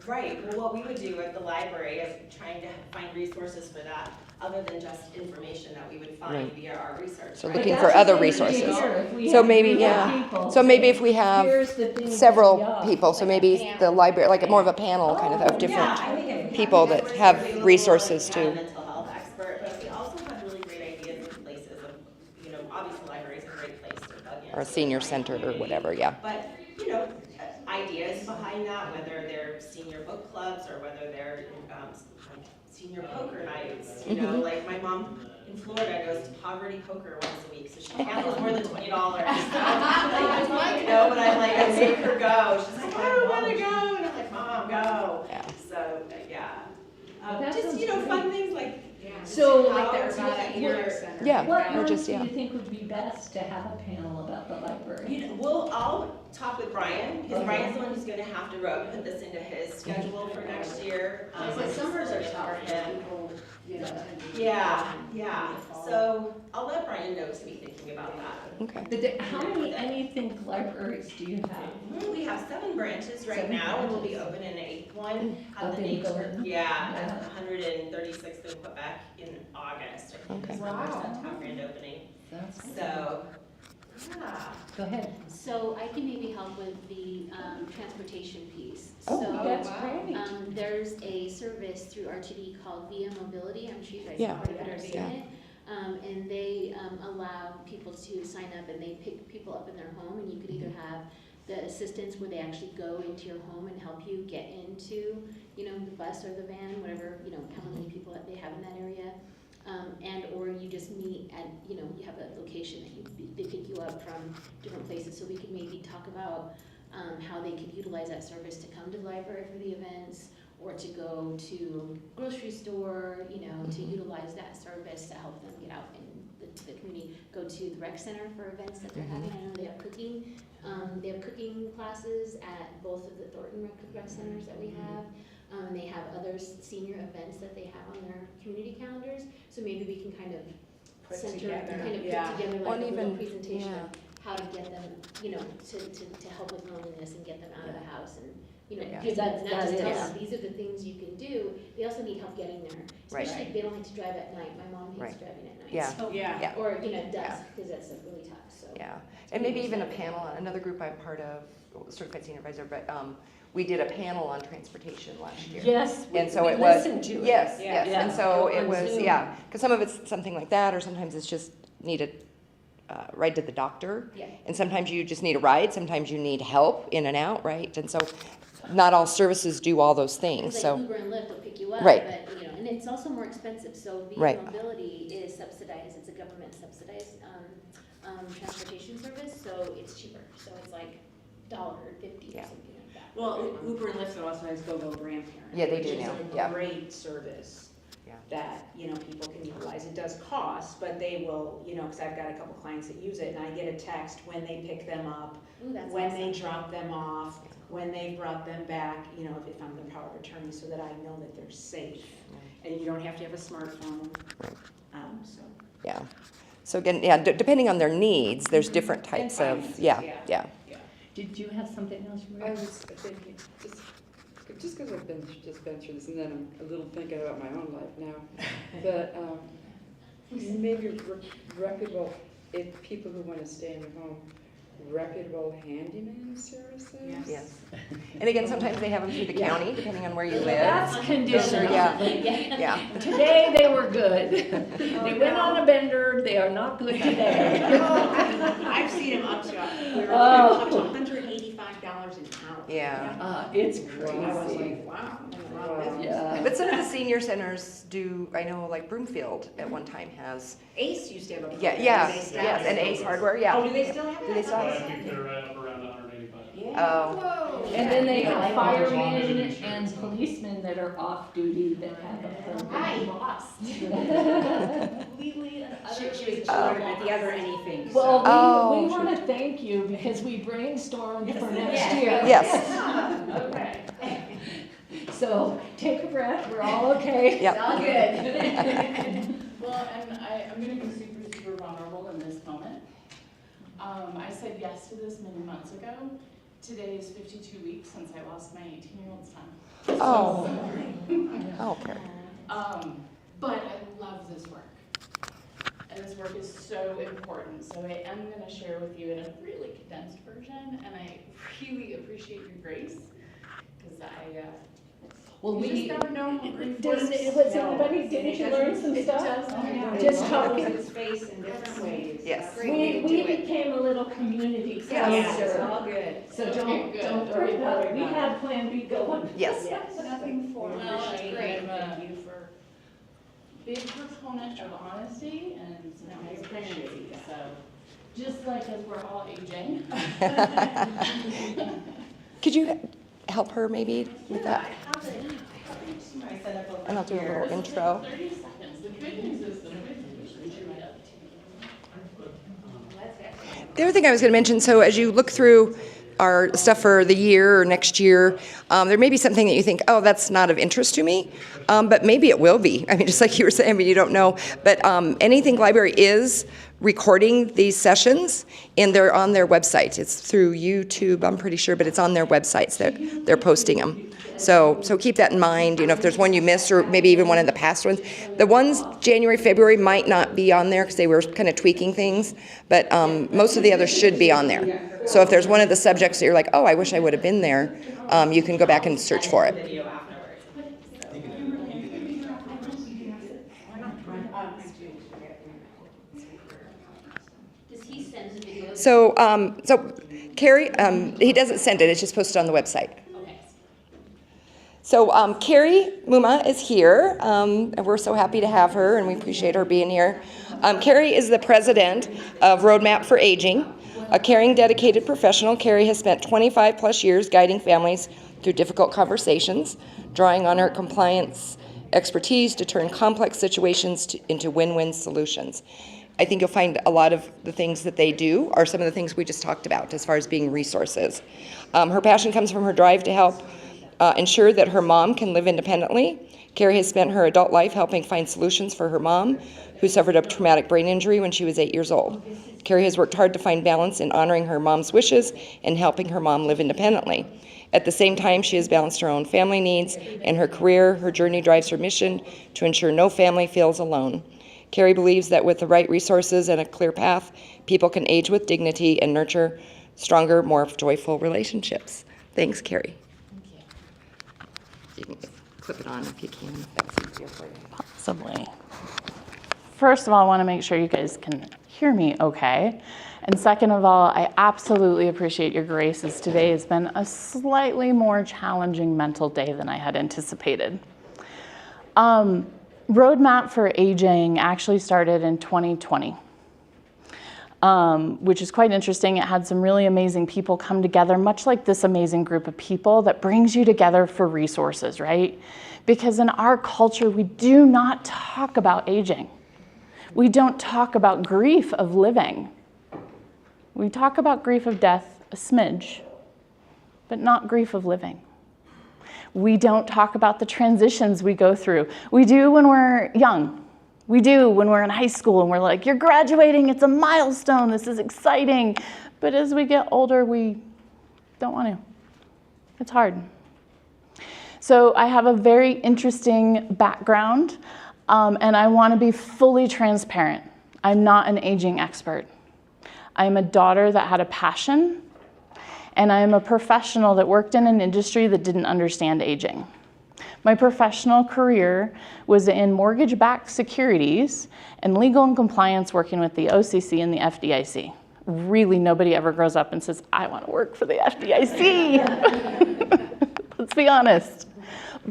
Right, well, what we would do at the library is trying to find resources for that, other than just information that we would find Right. via our research. So right? looking But for that's other the thing resources. here, if we So have maybe, group of yeah. people So maybe saying, if we have "Here's the things several that we people, so maybe the library, like more of a panel kind of different. Yeah, I think if we people have that resources have available, resources like we have to- a mental health expert, but we also have really great ideas and places of, obviously libraries are a great place to plug in Or a senior center or whatever, yeah. But, you know, ideas behind that, whether they're senior book clubs or whether they're like senior poker nights, you know, like my mom in Florida goes to poverty poker once a week, so she handles more than $20. So, like, it's like, you know, but I make her go. She's like, I don't want to go, and I'm like, Mom, go. Yeah. So, yeah. That Just, sounds you know, great. fun things like. So, how Like the to Urbana get Learning your- Center. Yeah. what or months just, do yeah. you think would be best to have a panel about the library? You know, well, I'll talk with Brian, because Brian's the one who's gonna have to put this into his schedule for next year. Because summers are tough for for him. people, you know, tend to- Yeah, so I'll let Brian know to be thinking about that. Okay. How many think libraries do you have? We have 7 branches right 7 now, and we'll be branches. opening an 8th one at Up the in nature, Golden? at the 136th in Quebec in August. I think is when we're set to have grand opening. So, yeah. Go ahead. So I can maybe help with the transportation piece. Oh, So, That's great. there's a service through RTD called Via Mobility. I'm sure you guys Yeah. have heard of it or seen Yeah. it. And they allow people to sign up, and they pick people up in their home, and you could either have the assistance where they actually go into your home and help you get into, you know, the bus or the van, whatever, you know, how many people that they have in that area. And or you just meet at, you know, you have a location that they pick you up from different places. So we could maybe talk about how they could utilize that service to come to the library for the events, or to go to grocery store, you know, to utilize that service to help them get out into the community. Go to the rec center for events that they're having. I know they have cooking. They have cooking classes at both of the Thornton rec centers that we have. They have other senior events that they have on their community calendars. So maybe we can kind of put together Or like a little even- presentation yeah. of how to get them, you know, to help with loneliness and get them out of the house, and, you know, Yeah. give them, not just tell is- them, these are the things you can do. They also need help getting there, Right. especially if they don't like to drive at night. My mom hates Right. driving at night. Yeah. So, Yeah. or, you know, dusk, because that's like really tough, so. Yeah, and maybe even a panel, another group I'm part of, Certified Senior Advisor, but we did a panel on transportation last year. Yes, And so we it was, listened to it. yes, Yeah. yes, and so Yeah. it was, On Zoom. yeah, because some of it's something like that, or sometimes it's just needed ride to the doctor. Yeah. And sometimes you just need a ride, sometimes you need help in and out, right? And so not all services do all those things, Because so. like Uber and Lyft will pick you up, Right. but, you know, and it's also more expensive, so Via Right. Mobility is subsidized, it's a government subsidized, transportation service, so it's cheaper, so it's like $1.50 or Yeah. something like that. Well, Uber and Lyft also has Go-Go Grandparent. Yeah, they do which is now, a yeah. great service Yeah. that, you know, people can utilize. It does cost, but they will, you know, because I've got a couple clients that use it, and I get a text when they pick them up, Ooh, that's when awesome. they drop them off, when they brought them back, you know, if I'm the power of attorney, so that I know that they're safe. And you don't have to have a smartphone. Right. So. Yeah. So again, yeah, depending on their needs, there's different And types of, finances, yeah, yeah. yeah. Did you have something else you were? I was thinking, just because I've been through this, and then I'm a little thinking about my own life now, but maybe reputable, if people who want to stay in their home, reputable handyman services? Yes. And again, sometimes they have them through the county, depending on where you live. That's conditional. Yeah, yeah. Today, they were good. They went on a bender, they are not good today. I've seen them up to, we were Oh. up to $185 an hour. Yeah. It's And I was crazy. like, wow, I'm a lot of business. Yeah. But some of the senior centers do, I know like Broomfield at one time has, Ace used to have a. yeah, program. yeah, They still yes, have and it. Ace Hardware, yeah. Oh, do they still have it? Do they still But have I think they're right up around 185. Yeah. Oh, And then they have As long as firemen it insures and them. policemen that are off duty that have a program. lost. She learned at the other anything. Well, Oh, we want to thank you because we brainstormed for next year. yes, Okay. So take a breath, we're all okay. Yep. All good. Well, and I'm going to be super, super vulnerable in this moment. I said yes to this many months ago. Today is 52 weeks since I lost my 18-year-old son. oh, okay. But I love this work. And this work is so important. So I am going to share with you in a really condensed version. And I really appreciate your grace because Well, You just never know how grief works. Didn't you learn some stuff? Just how its face in different ways. Yes. We became a little community closer. Yeah, it's all good. So don't worry about it. We have Plan B going. Yes. Nothing formal. Well, Great. I'm a Thank you for. big proponent of honesty and I appreciate transparency, that. so just like as we're all aging. Could you help her maybe with that? I set up over And I'll do a here. little intro. 30 seconds. The good news is that The other thing I was going to mention, so as you look through our stuff for the year or next year, there may be something that you think, oh, that's not of interest to me, but maybe it will be. I mean, just like you were saying, I mean, you don't know. But Anything Library is recording these sessions, and they're on their website. It's through YouTube, I'm pretty sure, but it's on their websites. They're posting them. So keep that in mind. You know, if there's one you missed, or maybe even one of the past ones. The ones January, February might not be on there because they were kind of tweaking things, but most of the others should be on there. So if there's one of the subjects that you're like, oh, I wish I would have been there, you can go back and search for it. Video afterwards. Does he send the video? So Carrie, he doesn't send it. It's just posted on the website. Okay. So Carrie Mumma is here, and we're so happy to have her, and we appreciate her being here. Carrie is the president of Roadmap for Aging, a caring, dedicated professional. Carrie has spent 25 plus years guiding families through difficult conversations, drawing on her compliance expertise to turn complex situations into win-win solutions. I think you'll find a lot of the things that they do are some of the things we just talked about as far as being resources. Her passion comes from her drive to help ensure that her mom can live independently. Carrie has spent her adult life helping find solutions for her mom, who suffered a traumatic brain injury when she was 8 years old. Carrie has worked hard to find balance in honoring her mom's wishes and helping her mom live independently. At the same time, she has balanced her own family needs and her career. Her journey drives her mission to ensure no family feels alone. Carrie believes that with the right resources and a clear path, people can age with dignity and nurture stronger, more joyful relationships. Thanks, Carrie. You can clip it on if you can, if that's easier for you. Possibly. First of all, I want to make sure you guys can hear me okay. And second of all, I absolutely appreciate your grace, as today has been a slightly more challenging mental day than I had anticipated. Roadmap for Aging actually started in 2020, which is quite interesting. It had some really amazing people come together, much like this amazing group of people that brings you together for resources, right? Because in our culture, we do not talk about aging. We don't talk about grief of living. We talk about grief of death a smidge, but not grief of living. We don't talk about the transitions we go through. We do when we're young. We do when we're in high school and we're like, you're graduating, it's a milestone, this is exciting. But as we get older, we don't want to. It's hard. So I have a very interesting background, and I want to be fully transparent. I'm not an aging expert. I'm a daughter that had a passion, and I am a professional that worked in an industry that didn't understand aging. My professional career was in mortgage-backed securities and legal and compliance, working with the OCC and the FDIC. Really, nobody ever grows up and says, I want to work for the FDIC. Let's be honest.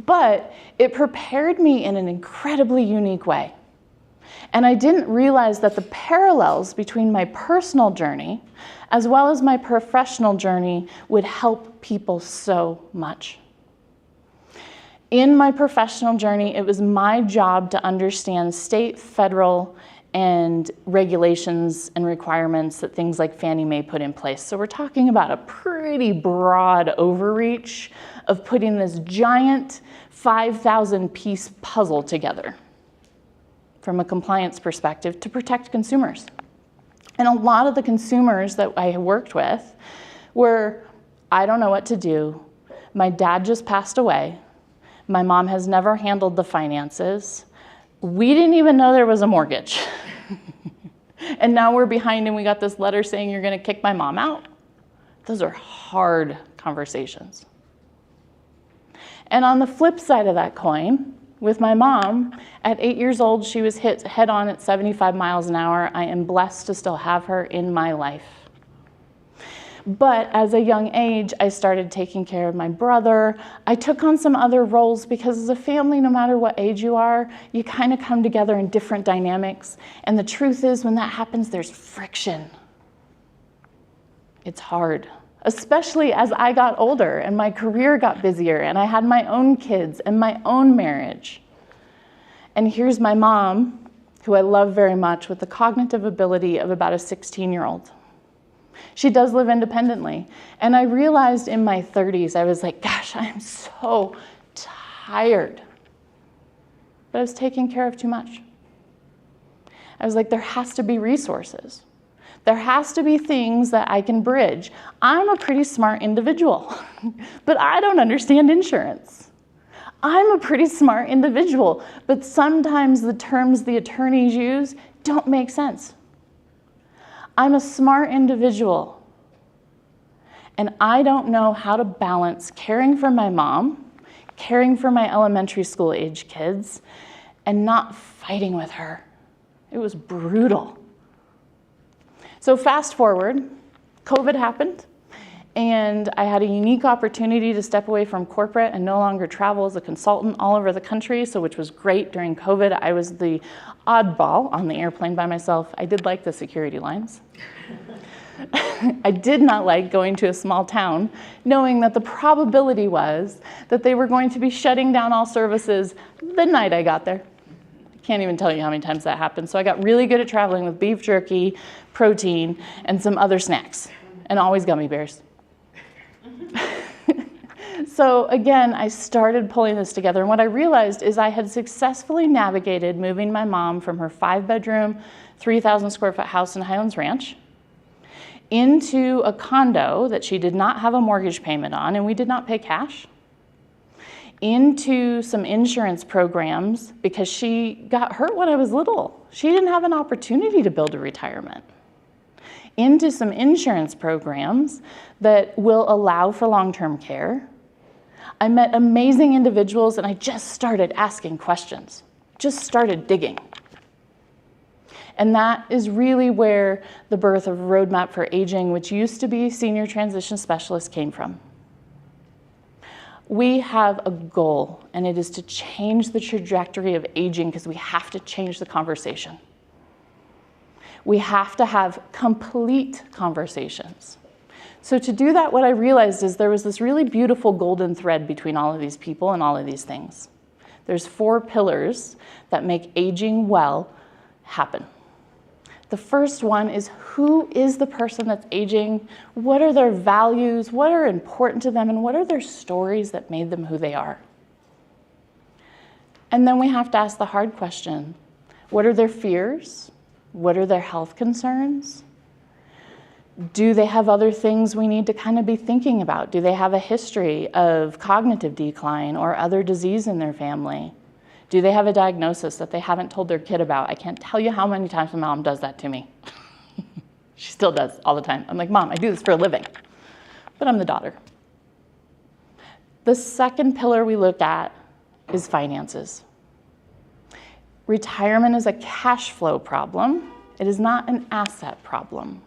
But it prepared me in an incredibly unique way. And I didn't realize that the parallels between my personal journey as well as my professional journey would help people so much. In my professional journey, it was my job to understand state, federal, and regulations and requirements that things like Fannie Mae put in place. So we're talking about a pretty broad overreach of putting this giant 5,000-piece puzzle together from a compliance perspective to protect consumers. And a lot of the consumers that I worked with were, I don't know what to do. My dad just passed away. My mom has never handled the finances. We didn't even know there was a mortgage. And now we're behind and we got this letter saying you're going to kick my mom out. Those are hard conversations. And on the flip side of that coin, with my mom, at 8 years old, she was hit head on at 75 miles an hour. I am blessed to still have her in my life. But as a young age, I started taking care of my brother. I took on some other roles because as a family, no matter what age you are, you kind of come together in different dynamics. And the truth is, when that happens, there's friction. It's hard, especially as I got older and my career got busier and I had my own kids and my own marriage. And here's my mom, who I love very much, with the cognitive ability of about a 16-year-old. She does live independently. And I realized in my 30s, I was like, gosh, I'm so tired. But I was taking care of too much. I was like, there has to be resources. There has to be things that I can bridge. I'm a pretty smart individual, but I don't understand insurance. I'm a pretty smart individual, but sometimes the terms the attorneys use don't make sense. I'm a smart individual, and I don't know how to balance caring for my mom, caring for my elementary school age kids, and not fighting with her. It was brutal. So fast forward, COVID happened, and I had a unique opportunity to step away from corporate and no longer travel as a consultant all over the country, so which was great during COVID. I was the oddball on the airplane by myself. I did like the security lines. I did not like going to a small town, knowing that the probability was that they were going to be shutting down all services the night I got there. Can't even tell you how many times that happened. So I got really good at traveling with beef jerky, protein, and some other snacks, and always gummy bears. So again, I started pulling this together, and what I realized is I had successfully navigated moving my mom from her 5-bedroom, 3,000 square foot house in Highlands Ranch into a condo that she did not have a mortgage payment on, and we did not pay cash, into some insurance programs because she got hurt when I was little. She didn't have an opportunity to build a retirement. Into some insurance programs that will allow for long-term care. I met amazing individuals, and I just started asking questions, just started digging. And that is really where the birth of Roadmap for Aging, which used to be Senior Transition Specialist, came from. We have a goal, and it is to change the trajectory of aging because we have to change the conversation. We have to have complete conversations. So to do that, what I realized is there was this really beautiful golden thread between all of these people and all of these things. There's 4 pillars that make aging well happen. The first one is, who is the person that's aging? What are their values? What are important to them? And what are their stories that made them who they are? And then we have to ask the hard question. What are their fears? What are their health concerns? Do they have other things we need to kind of be thinking about? Do they have a history of cognitive decline or other disease in their family? Do they have a diagnosis that they haven't told their kid about? I can't tell you how many times my mom does that to me. She still does all the time. I'm like, Mom, I do this for a living, but I'm the daughter. The second pillar we look at is finances. Retirement is a cash flow problem. It is not an asset problem.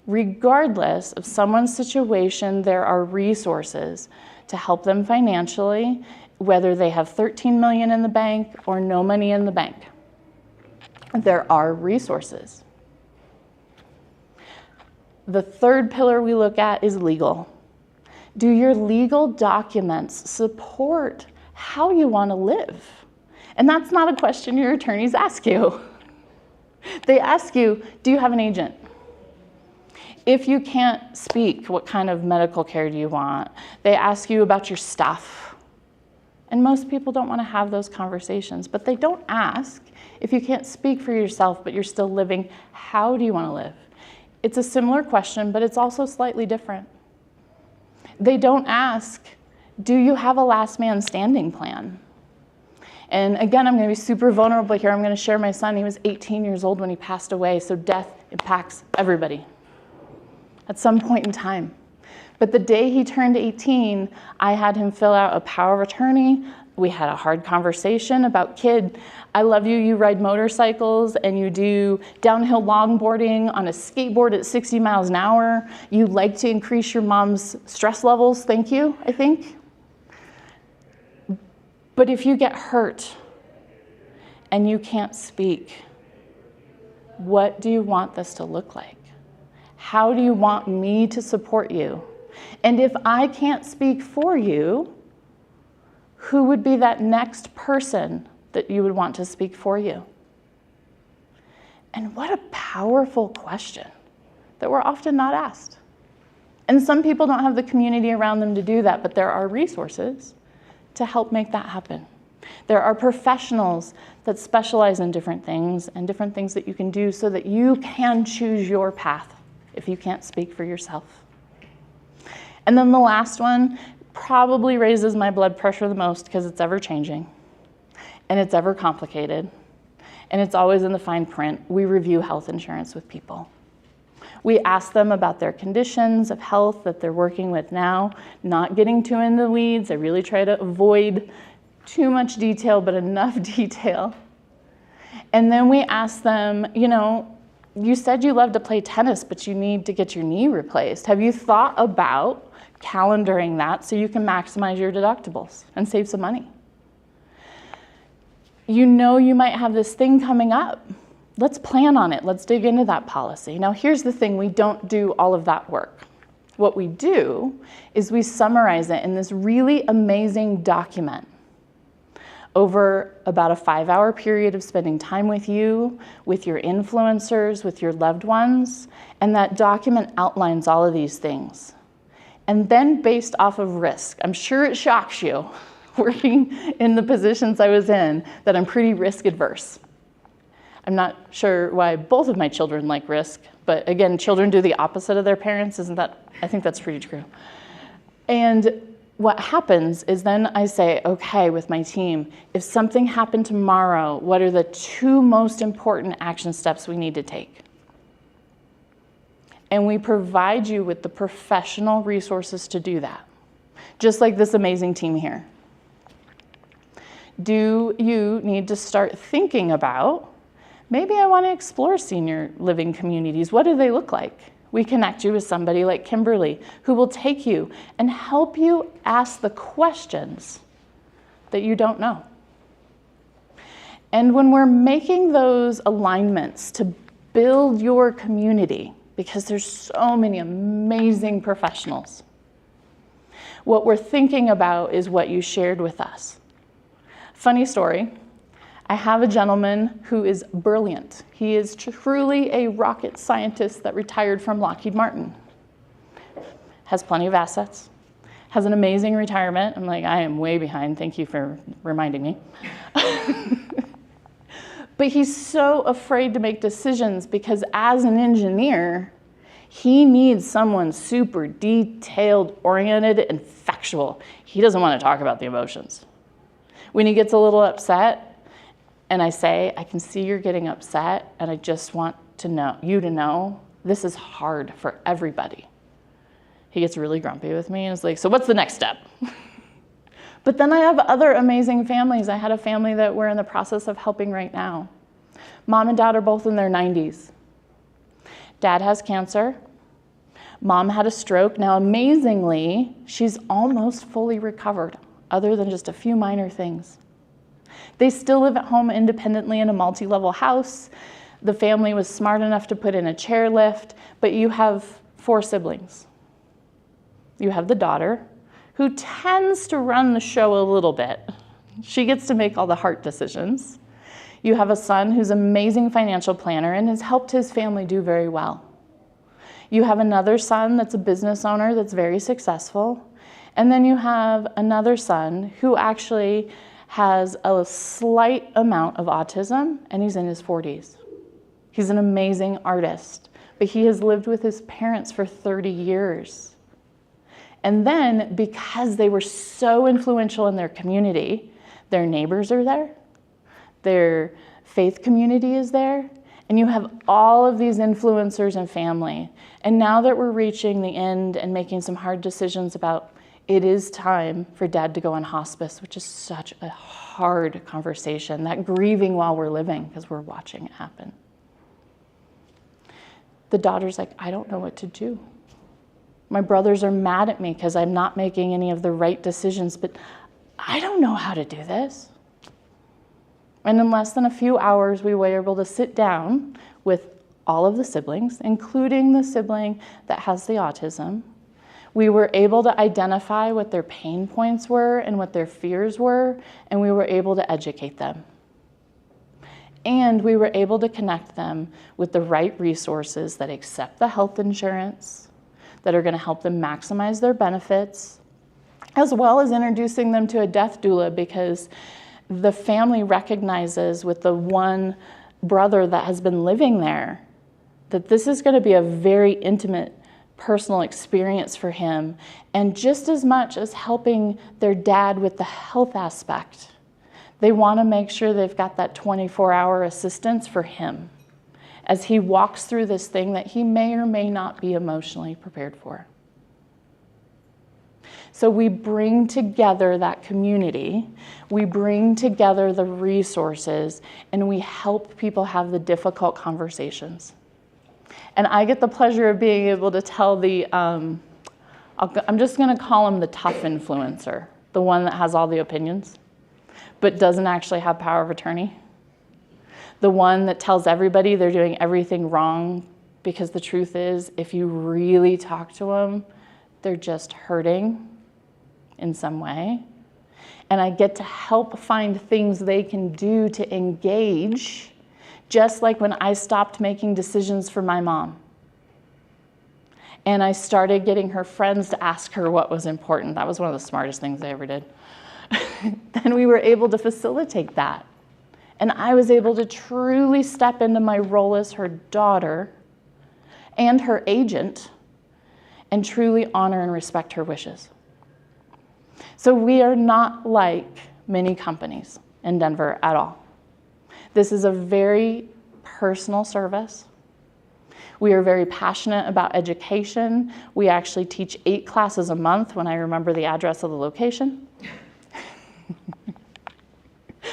Regardless of someone's situation, there are resources to help them financially, whether they have $13 million in the bank or no money in the bank. There are resources. The third pillar we look at is legal. Do your legal documents support how you want to live? And that's not a question your attorneys ask you. They ask you, do you have an agent? If you can't speak, what kind of medical care do you want? They ask you about your stuff. And most people don't want to have those conversations, but they don't ask, if you can't speak for yourself, but you're still living, how do you want to live? It's a similar question, but it's also slightly different. They don't ask, do you have a last man standing plan? And again, I'm going to be super vulnerable here. I'm going to share my son. He was 18 years old when he passed away, so death impacts everybody at some point in time. But the day he turned 18, I had him fill out a power of attorney. We had a hard conversation about, kid, I love you, you ride motorcycles and you do downhill longboarding on a skateboard at 60 miles an hour. You like to increase your mom's stress levels, thank you, I think. But if you get hurt and you can't speak, what do you want this to look like? How do you want me to support you? And if I can't speak for you, who would be that next person that you would want to speak for you? And what a powerful question that we're often not asked. And some people don't have the community around them to do that, but there are resources to help make that happen. There are professionals that specialize in different things and different things that you can do so that you can choose your path if you can't speak for yourself. And then the last one probably raises my blood pressure the most because it's ever changing and it's ever complicated and it's always in the fine print. We review health insurance with people. We ask them about their conditions of health that they're working with now, not getting too in the weeds. I really try to avoid too much detail, but enough detail. And then we ask them, you know, you said you love to play tennis, but you need to get your knee replaced. Have you thought about calendaring that so you can maximize your deductibles and save some money? You know you might have this thing coming up. Let's plan on it. Let's dig into that policy. Now, here's the thing. We don't do all of that work. What we do is we summarize it in this really amazing document over about a 5-hour period of spending time with you, with your influencers, with your loved ones, and that document outlines all of these things. And then based off of risk, I'm sure it shocks you, working in the positions I was in, that I'm pretty risk adverse. I'm not sure why both of my children like risk, but again, children do the opposite of their parents, isn't that? I think that's pretty true. And what happens is then I say, okay, with my team, if something happened tomorrow, what are the 2 most important action steps we need to take? And we provide you with the professional resources to do that, just like this amazing team here. Do you need to start thinking about, maybe I want to explore senior living communities. What do they look like? We connect you with somebody like Kimberly who will take you and help you ask the questions that you don't know. And when we're making those alignments to build your community, because there's so many amazing professionals, what we're thinking about is what you shared with us. Funny story. I have a gentleman who is brilliant. He is truly a rocket scientist that retired from Lockheed Martin. Has plenty of assets, has an amazing retirement. I'm like, I am way behind. Thank you for reminding me. But he's so afraid to make decisions because as an engineer, he needs someone super detailed, oriented, and factual. He doesn't want to talk about the emotions. When he gets a little upset, and I say, I can see you're getting upset, and I just want to know you to know this is hard for everybody. He gets really grumpy with me and is like, so what's the next step? But then I have other amazing families. I had a family that we're in the process of helping right now. Mom and dad are both in their 90s. Dad has cancer. Mom had a stroke. Now, amazingly, she's almost fully recovered, other than just a few minor things. They still live at home independently in a multi-level house. The family was smart enough to put in a chairlift, but you have 4 siblings. You have the daughter, who tends to run the show a little bit. She gets to make all the hard decisions. You have a son who's an amazing financial planner and has helped his family do very well. You have another son that's a business owner that's very successful. And then you have another son who actually has a slight amount of autism, and he's in his 40s. He's an amazing artist, but he has lived with his parents for 30 years. And then, because they were so influential in their community, their neighbors are there, their faith community is there, And you have all of these influencers and family. And now that we're reaching the end and making some hard decisions about it is time for dad to go on hospice, which is such a hard conversation, that grieving while we're living because we're watching it happen. The daughter's like, I don't know what to do. My brothers are mad at me because I'm not making any of the right decisions, but I don't know how to do this. And in less than a few hours, we were able to sit down with all of the siblings, including the sibling that has the autism. We were able to identify what their pain points were and what their fears were, and we were able to educate them. And we were able to connect them with the right resources that accept the health insurance, that are going to help them maximize their benefits, as well as introducing them to a death doula, because the family recognizes with the one brother that has been living there that this is going to be a very intimate personal experience for him, and just as much as helping their dad with the health aspect, they want to make sure they've got that 24-hour assistance for him as he walks through this thing that he may or may not be emotionally prepared for. So we bring together that community, we bring together the resources, and we help people have the difficult conversations. And I get the pleasure of being able to tell the, I'm just going to call him the tough influencer, the one that has all the opinions, but doesn't actually have power of attorney. The one that tells everybody they're doing everything wrong, because the truth is, if you really talk to them, they're just hurting in some way. And I get to help find things they can do to engage, just like when I stopped making decisions for my mom. And I started getting her friends to ask her what was important. That was one of the smartest things I ever did. Then we were able to facilitate that. And I was able to truly step into my role as her daughter and her agent and truly honor and respect her wishes. So we are not like many companies in Denver at all. This is a very personal service. We are very passionate about education. We actually teach 8 classes a month when I remember the address of the location.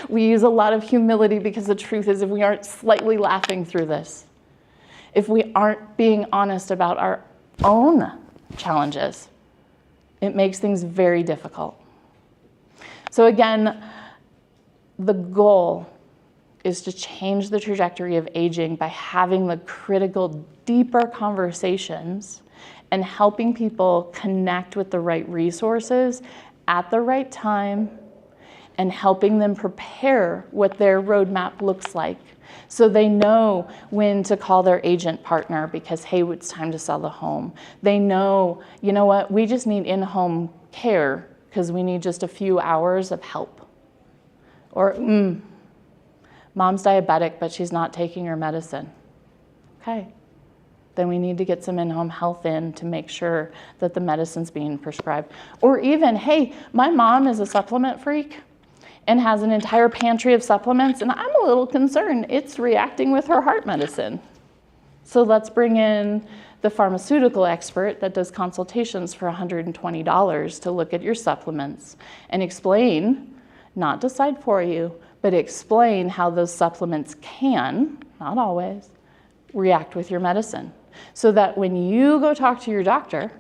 We use a lot of humility, because the truth is, if we aren't slightly laughing through this, if we aren't being honest about our own challenges, it makes things very difficult. So again, the goal is to change the trajectory of aging by having the critical, deeper conversations and helping people connect with the right resources at the right time, and helping them prepare what their roadmap looks like, so they know when to call their agent partner because, hey, it's time to sell the home. They know, you know what, we just need in-home care because we need just a few hours of help. Or, mom's diabetic, but she's not taking her medicine. Okay, then we need to get some in-home health in to make sure that the medicine's being prescribed. Or even, hey, my mom is a supplement freak and has an entire pantry of supplements, and I'm a little concerned it's reacting with her heart medicine. So let's bring in the pharmaceutical expert that does consultations for $120 to look at your supplements and explain, not decide for you, but explain how those supplements can, not always, react with your medicine, so that when you go talk to your doctor,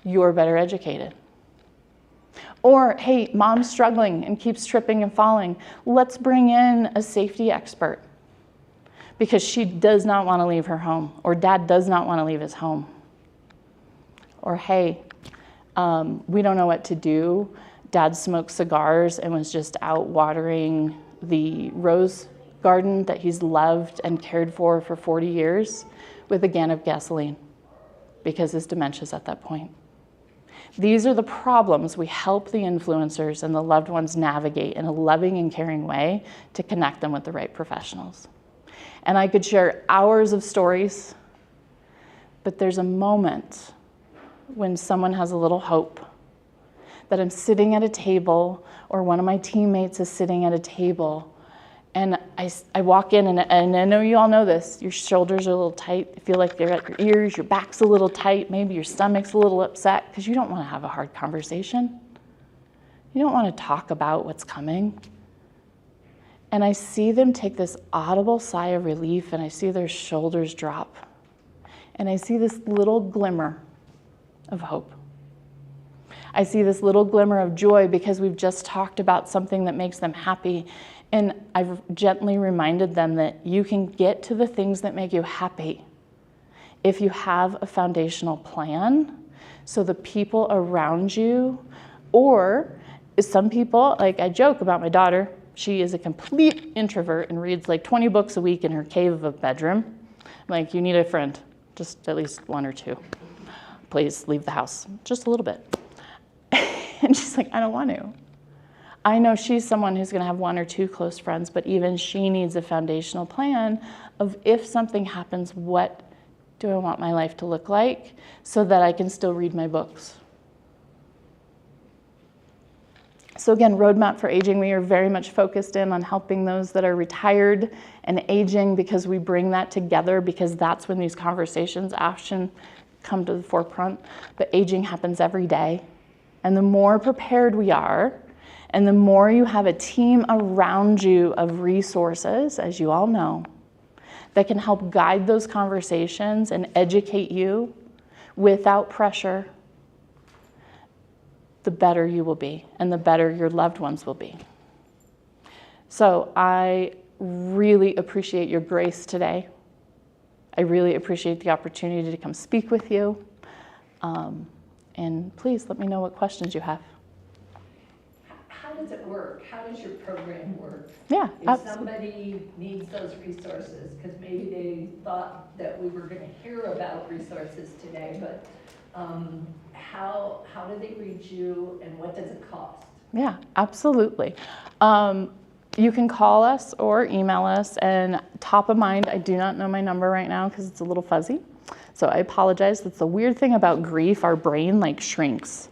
you're better educated. Or, hey, mom's struggling and keeps tripping and falling. Let's bring in a safety expert because she does not want to leave her home, or dad does not want to leave his home. Or, hey, we don't know what to do. Dad smoked cigars and was just out watering the rose garden that he's loved and cared for 40 years with a can of gasoline because his dementia's at that point. These are the problems we help the influencers and the loved ones navigate in a loving and caring way to connect them with the right professionals. And I could share hours of stories, but there's a moment when someone has a little hope, that I'm sitting at a table or one of my teammates is sitting at a table And I walk in, and I know you all know this. Your shoulders are a little tight. You feel like they're at your ears. Your back's a little tight. Maybe your stomach's a little upset because you don't want to have a hard conversation. You don't want to talk about what's coming. And I see them take this audible sigh of relief, and I see their shoulders drop. And I see this little glimmer of hope. I see this little glimmer of joy because we've just talked about something that makes them happy. And I've gently reminded them that you can get to the things that make you happy if you have a foundational plan. So the people around you, or some people, like I joke about my daughter, she is a complete introvert and reads like 20 books a week in her cave of a bedroom. I'm like, you need a friend, just at least one or two. Please leave the house, just a little bit. And she's like, I don't want to. I know she's someone who's going to have one or two close friends, but even she needs a foundational plan of if something happens, what do I want my life to look like so that I can still read my books? So again, Roadmap for Aging, we are very much focused in on helping those that are retired and aging because we bring that together because that's when these conversations often come to the forefront. But aging happens every day. And the more prepared we are, and the more you have a team around you of resources, as you all know, that can help guide those conversations and educate you without pressure, the better you will be and the better your loved ones will be. So I really appreciate your grace today. I really appreciate the opportunity to come speak with you. And please let me know what questions you have. How does it work? How does your program work? Yeah, If somebody needs those resources, because maybe they thought that we were going to hear about resources today, but how do they reach you and what does it cost? Yeah, absolutely. You can call us or email us, and top of mind, I do not know my number right now because it's a little fuzzy. So I apologize. That's the weird thing about grief. Our brain like shrinks.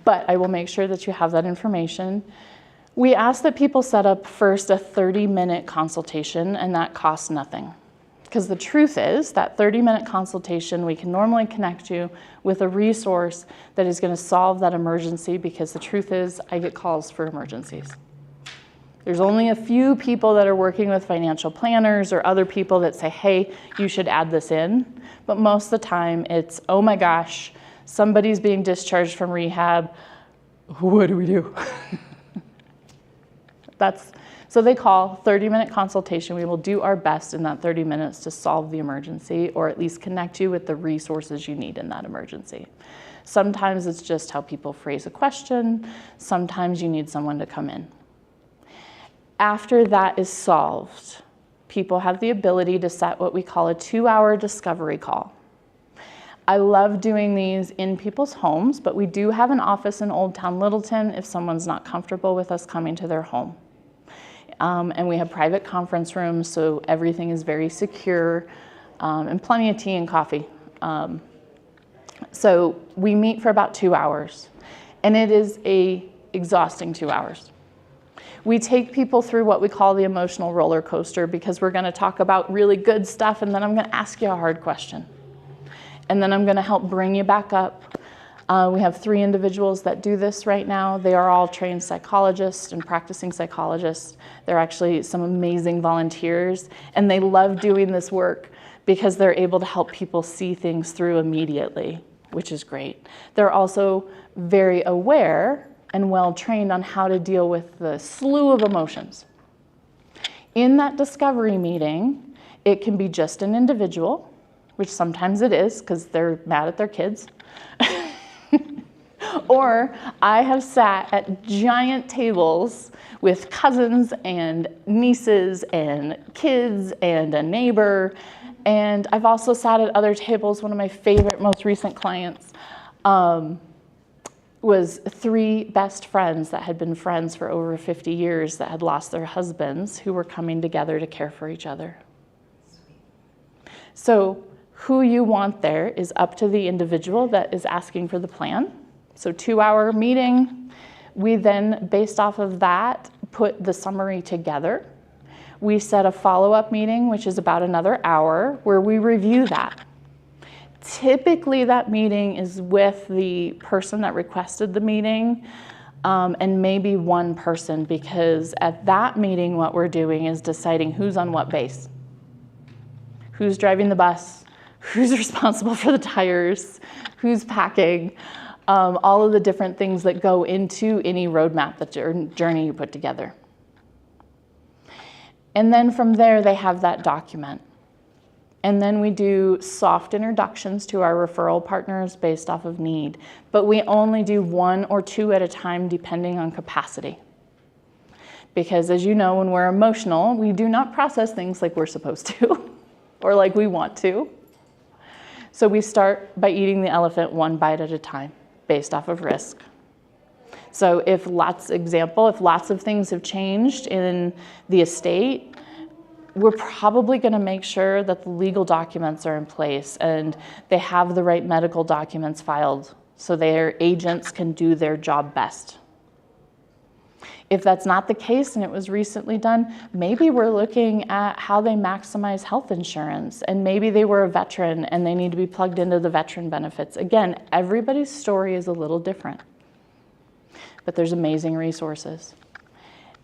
But I will make sure that you have that information. We ask that people set up first a 30-minute consultation, and that costs nothing. Because the truth is that 30-minute consultation, we can normally connect you with a resource that is going to solve that emergency, because the truth is I get calls for emergencies. There's only a few people that are working with financial planners or other people that say, hey, you should add this in. But most of the time it's, oh my gosh, somebody's being discharged from rehab. What do we do? So they call, 30-minute consultation. We will do our best in that 30 minutes to solve the emergency, or at least connect you with the resources you need in that emergency. Sometimes it's just how people phrase a question. Sometimes you need someone to come in. After that is solved, people have the ability to set what we call a 2-hour discovery call. I love doing these in people's homes, but we do have an office in Old Town Littleton if someone's not comfortable with us coming to their home. And we have private conference rooms, so everything is very secure, and plenty of tea and coffee. So we meet for about 2 hours, and it is an exhausting 2 hours. We take people through what we call the emotional roller coaster, because we're going to talk about really good stuff, and then I'm going to ask you a hard question. And then I'm going to help bring you back up. We have 3 individuals that do this right now. They are all trained psychologists and practicing psychologists. They're actually some amazing volunteers, and they love doing this work because they're able to help people see things through immediately, which is great. They're also very aware and well-trained on how to deal with the slew of emotions. In that discovery meeting, it can be just an individual, which sometimes it is because they're mad at their kids. Or I have sat at giant tables with cousins and nieces and kids and a neighbor. And I've also sat at other tables. One of my favorite, most recent clients was 3 best friends that had been friends for over 50 years that had lost their husbands, who were coming together to care for each other. So who you want there is up to the individual that is asking for the plan. So 2-hour meeting. We then, based off of that, put the summary together We set a follow-up meeting, which is about another hour, where we review that. Typically, that meeting is with the person that requested the meeting, and maybe one person, because at that meeting, what we're doing is deciding who's on what base. Who's driving the bus, who's responsible for the tires, who's packing, all of the different things that go into any roadmap, that journey you put together. And then from there, they have that document. And then we do soft introductions to our referral partners based off of need. But we only do 1 or 2 at a time, depending on capacity. Because as you know, when we're emotional, we do not process things like we're supposed to or like we want to. So we start by eating the elephant 1 bite at a time based off of risk. So if lots of things have changed in the estate, we're probably going to make sure that the legal documents are in place and they have the right medical documents filed so their agents can do their job best. If that's not the case and it was recently done, maybe we're looking at how they maximize health insurance, and maybe they were a veteran and they need to be plugged into the veteran benefits. Again, everybody's story is a little different, but there's amazing resources.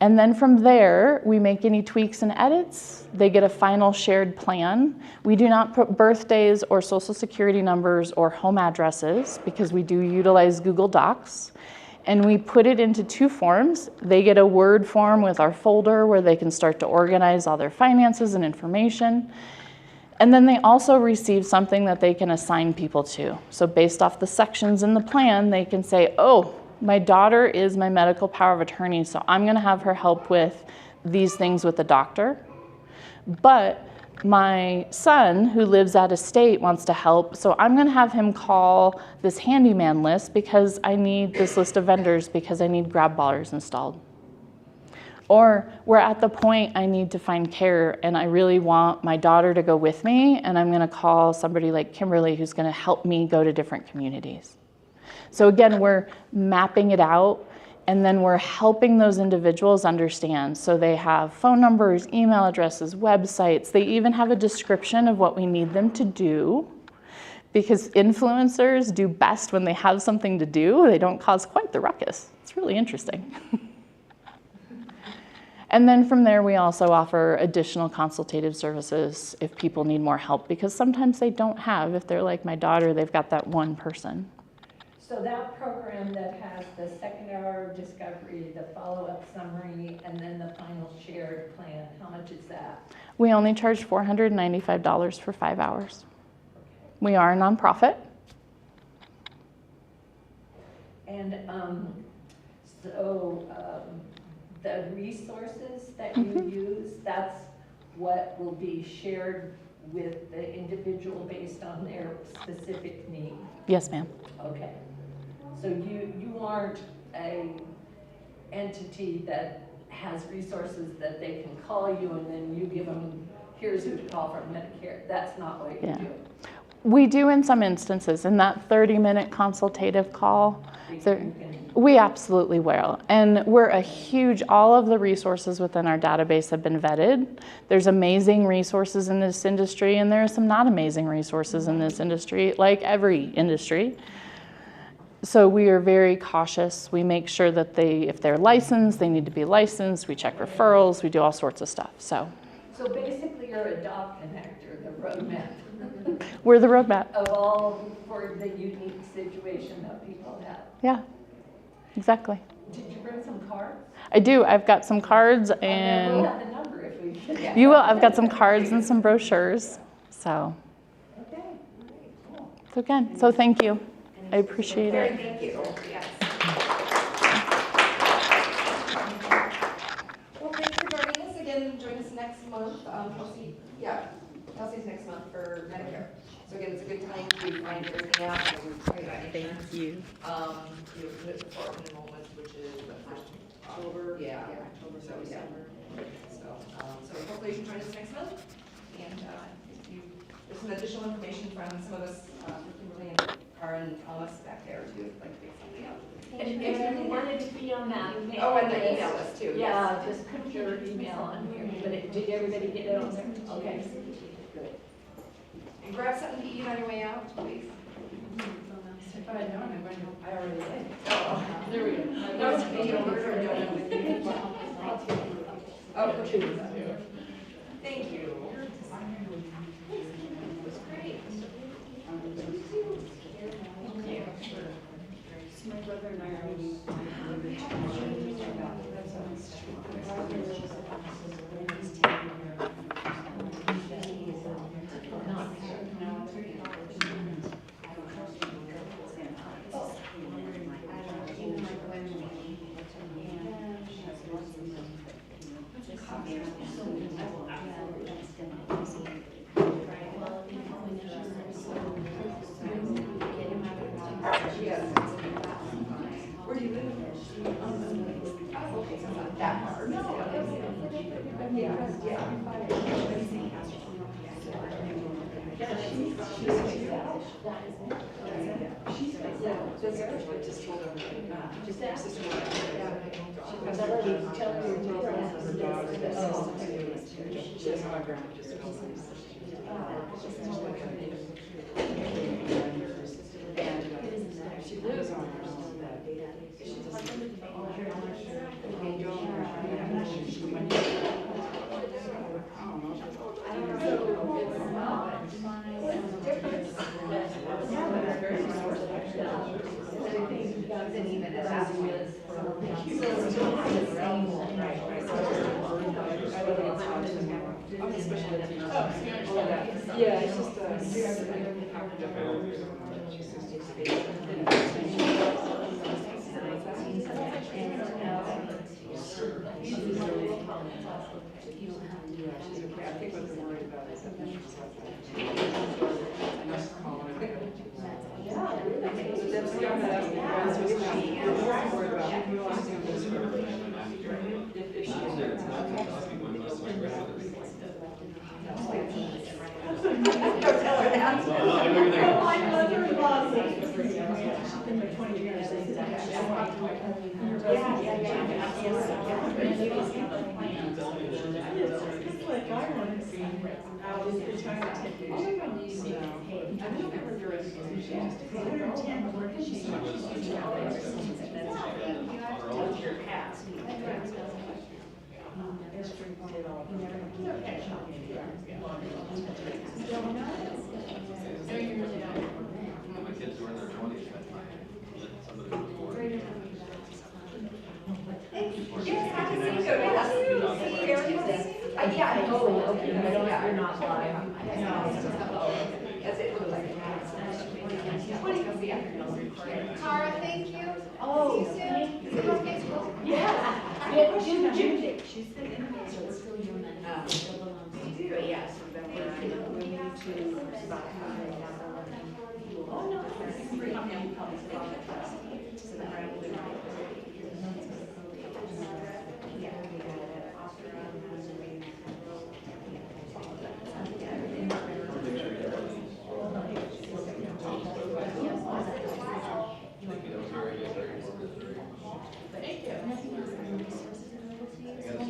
And then from there, we make any tweaks and edits. They get a final shared plan. We do not put birthdays or social security numbers or home addresses because we do utilize Google Docs. And we put it into 2 forms. They get a Word form with our folder where they can start to organize all their finances and information. And then they also receive something that they can assign people to. So based off the sections in the plan, they can say, oh, my daughter is my medical power of attorney, so I'm going to have her help with these things with the doctor. But my son, who lives out of state, wants to help, so I'm going to have him call this handyman list because I need this list of vendors because I need grab bars installed. Or we're at the point I need to find care and I really want my daughter to go with me, and I'm going to call somebody like Kimberly who's going to help me go to different communities. So again, we're mapping it out, and then we're helping those individuals understand. So they have phone numbers, email addresses, websites. They even have a description of what we need them to do, because influencers do best when they have something to do. They don't cause quite the ruckus. It's really interesting. And then from there, we also offer additional consultative services if people need more help, because sometimes they don't have. If they're like my daughter, they've got that one person. So that program that has the second hour of discovery, the follow-up summary, and then the final shared plan, how much is that? We only charge $495 for 5 hours. We are a nonprofit. And the resources that you use, that's what will be shared with the individual based on their specific need? Yes, ma'am. Okay. So you aren't a entity that has resources that they can call you and then you give them, here's who to call from Medicare. That's not what you do. We do in some instances. In that 30-minute consultative call, we absolutely will. And we're all of the resources within our database have been vetted. There's amazing resources in this industry, and there are some not amazing resources in this industry, like every industry. So we are very cautious. We make sure that if they're licensed, they need to be licensed. We check referrals. We do all sorts of stuff. So basically you're a dot connector, the roadmap. We're the roadmap. Of all for the unique situation that people have. Yeah, exactly. Did you bring some cards? I do. I've got some cards and We'll have the number if we forget. you will. I've got some cards and some brochures. So. Okay. Cool. So again, so thank you. I appreciate it. Thank you. Yes. Well, thanks for joining us again. Join us next month. Kelsey's next month for Medicare. So again, it's a good time to find everything out. Thank you. You put it for open enrollment, which is the first October. Yeah, October, so December. So hopefully you can join us next month. And there's some additional information from some of us, Kimberly and Karen, Thomas back there too, if you'd like to pick something up. And if you wanted to be on that email. Oh, and the email list too. Yeah, just put your email on here. Did everybody get it on there? Okay. Good. And grab something to eat on your way out, please. If I had known, I already did. There we go. That was a video order, or don't know. Oh, okay. Thank you. My brother and I are meeting Where do you live? Oh, okay, so not that far. Just told her, just ask this one. She doesn't have a grandma, just she lives on her own. Yeah, it's just I think what they're worried about is that she's like My kids were in their 20s. Yes, have a seat. Yes. Yeah, I know. Okay, you're not live. Yes, it looks like it. Cara, thank you. Oh, See you soon. yeah. Jim. She's sitting in there, so it's still your money. You do, yes. Oh, no.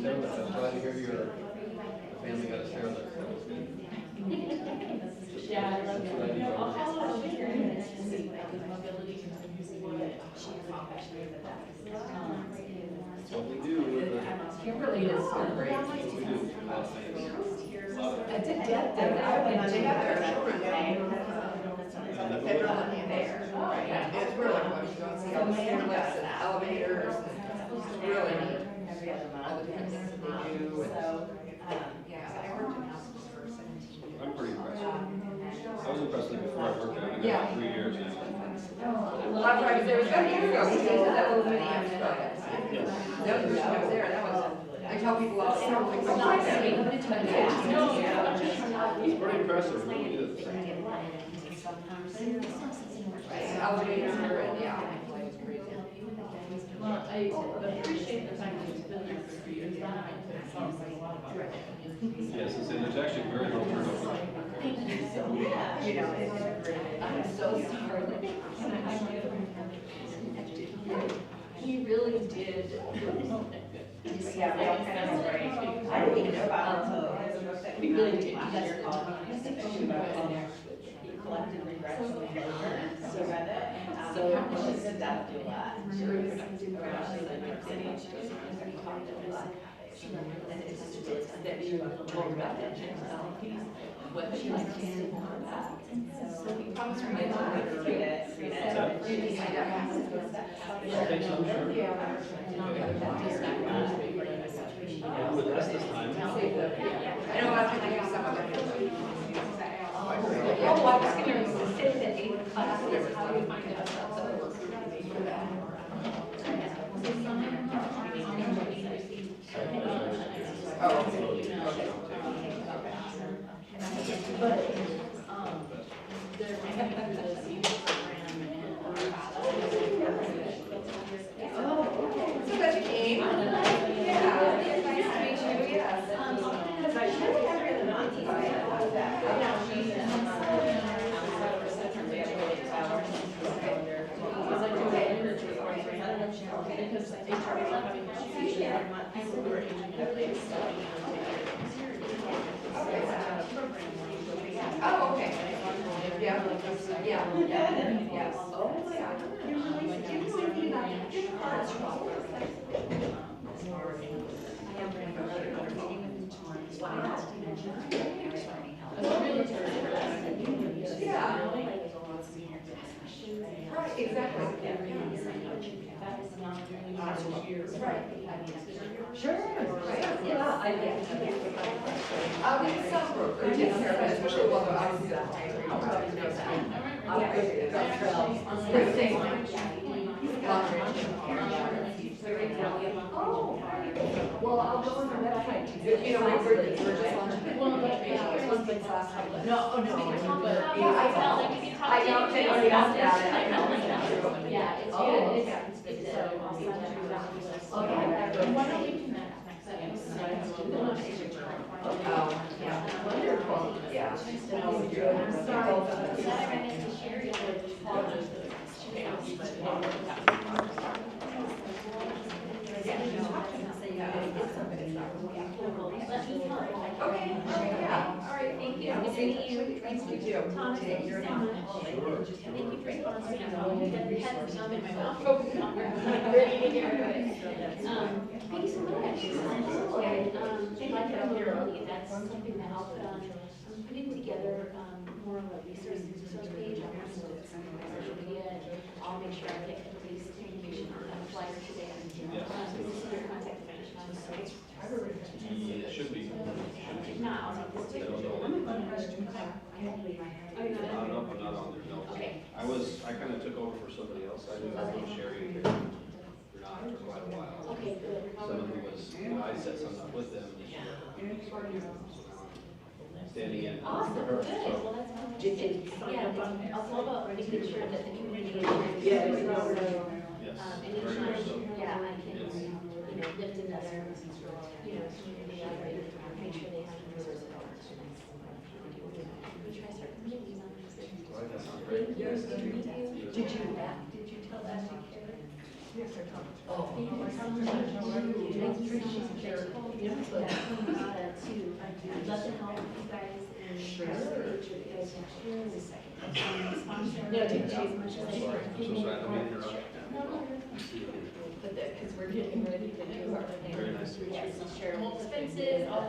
I'm glad to hear your family got a stairlift. Yeah, I love it. I'll follow up with your What we do, Kimberly is great. we do. I did get them. They got their children down. Federal and there. It's really what you don't see on the stairlifts and elevators. It's really neat. All the different things that they do. Yeah, I worked in hospitals for 17 years. I'm pretty impressed. I was impressed with it before I worked there. I've been Yeah. there 3 years now. Well, that's right, 'cause there was a year ago, we did that little mini Australia. The other person I was there, that was, I tell people all the time, like, oh, my God. It's pretty impressive, it really is. Elevators here, and yeah. Well, I appreciate the time that you've been there for 3 years. It sounds like a lot of work. Yes, and there's actually very low turnover. Thank you so much. You know, I'm so sorry. He really did. Yeah, we all kind of, I didn't even know about it, so there's a book that came out last year called Collected Regrets and Closure. So I read it, and she's a death doula. She was around in New York City, and she talked to us. And it's just that you told about it, what she likes to do for that. So we promised her to read it. With us this time. I know I have to do some other things. Oh, I was gonna say that 8 classes, how do you find out about those? But, they're having this program So glad you came. Yeah. Nice to meet you, yes. Because I really every other month, because HR is having confusion, I want people who are aging in place. Oh, okay. Yeah, yes. Oh, yeah. Right, exactly. Right. Sure. Right. Yeah, I like we can sell broker, take care of it, especially while I was Oh, well, I'll go on the website. You know, we're just launching. Well, no, but I don't think I got that. Yeah, it's good. It's so awesome. Okay. Why don't we do that next time? Oh, yeah, wonderful, yeah. I'm sorry, I ran into Sherry. Okay, yeah. All right, thank you. Nice to meet you. Nice to meet you. Thomas, thank you so much. Thank you for sponsoring us. You had some in my mouth. I'm ready to hear it. Thank you so much. Like accountability, that's something that I'll put on. I'm putting together more of a resource page on social media, and I'll make sure I get everybody's communication on the flyer today. This is your contact information on the site. It should be. If not, I'll take this too. I'm not on there, no. Okay. I kind of took over for somebody else. I knew Sherry and you're not for quite a while. Okay, good. Some of it was, I set something up with them. Standing in. Awesome, for her, good. so. Well, that's fantastic. Yeah, I'll follow up making sure that the community. Yes, Anytime, very much so. yeah, I can, lift another, community up, and make sure they have the resources. We try to start community members. Right, that sounds great. Thank you. Did you tell that to Carrie? Yes, I told her. Oh. I'd love to help you guys and Sure. you guys next year and sponsor. Yeah, as take much as I Sorry, can. I'm so sorry, I don't mean to interrupt. No, no, But that, because we're getting ready to do our thing. Very nice to meet you. yes, I'll share expenses, all that.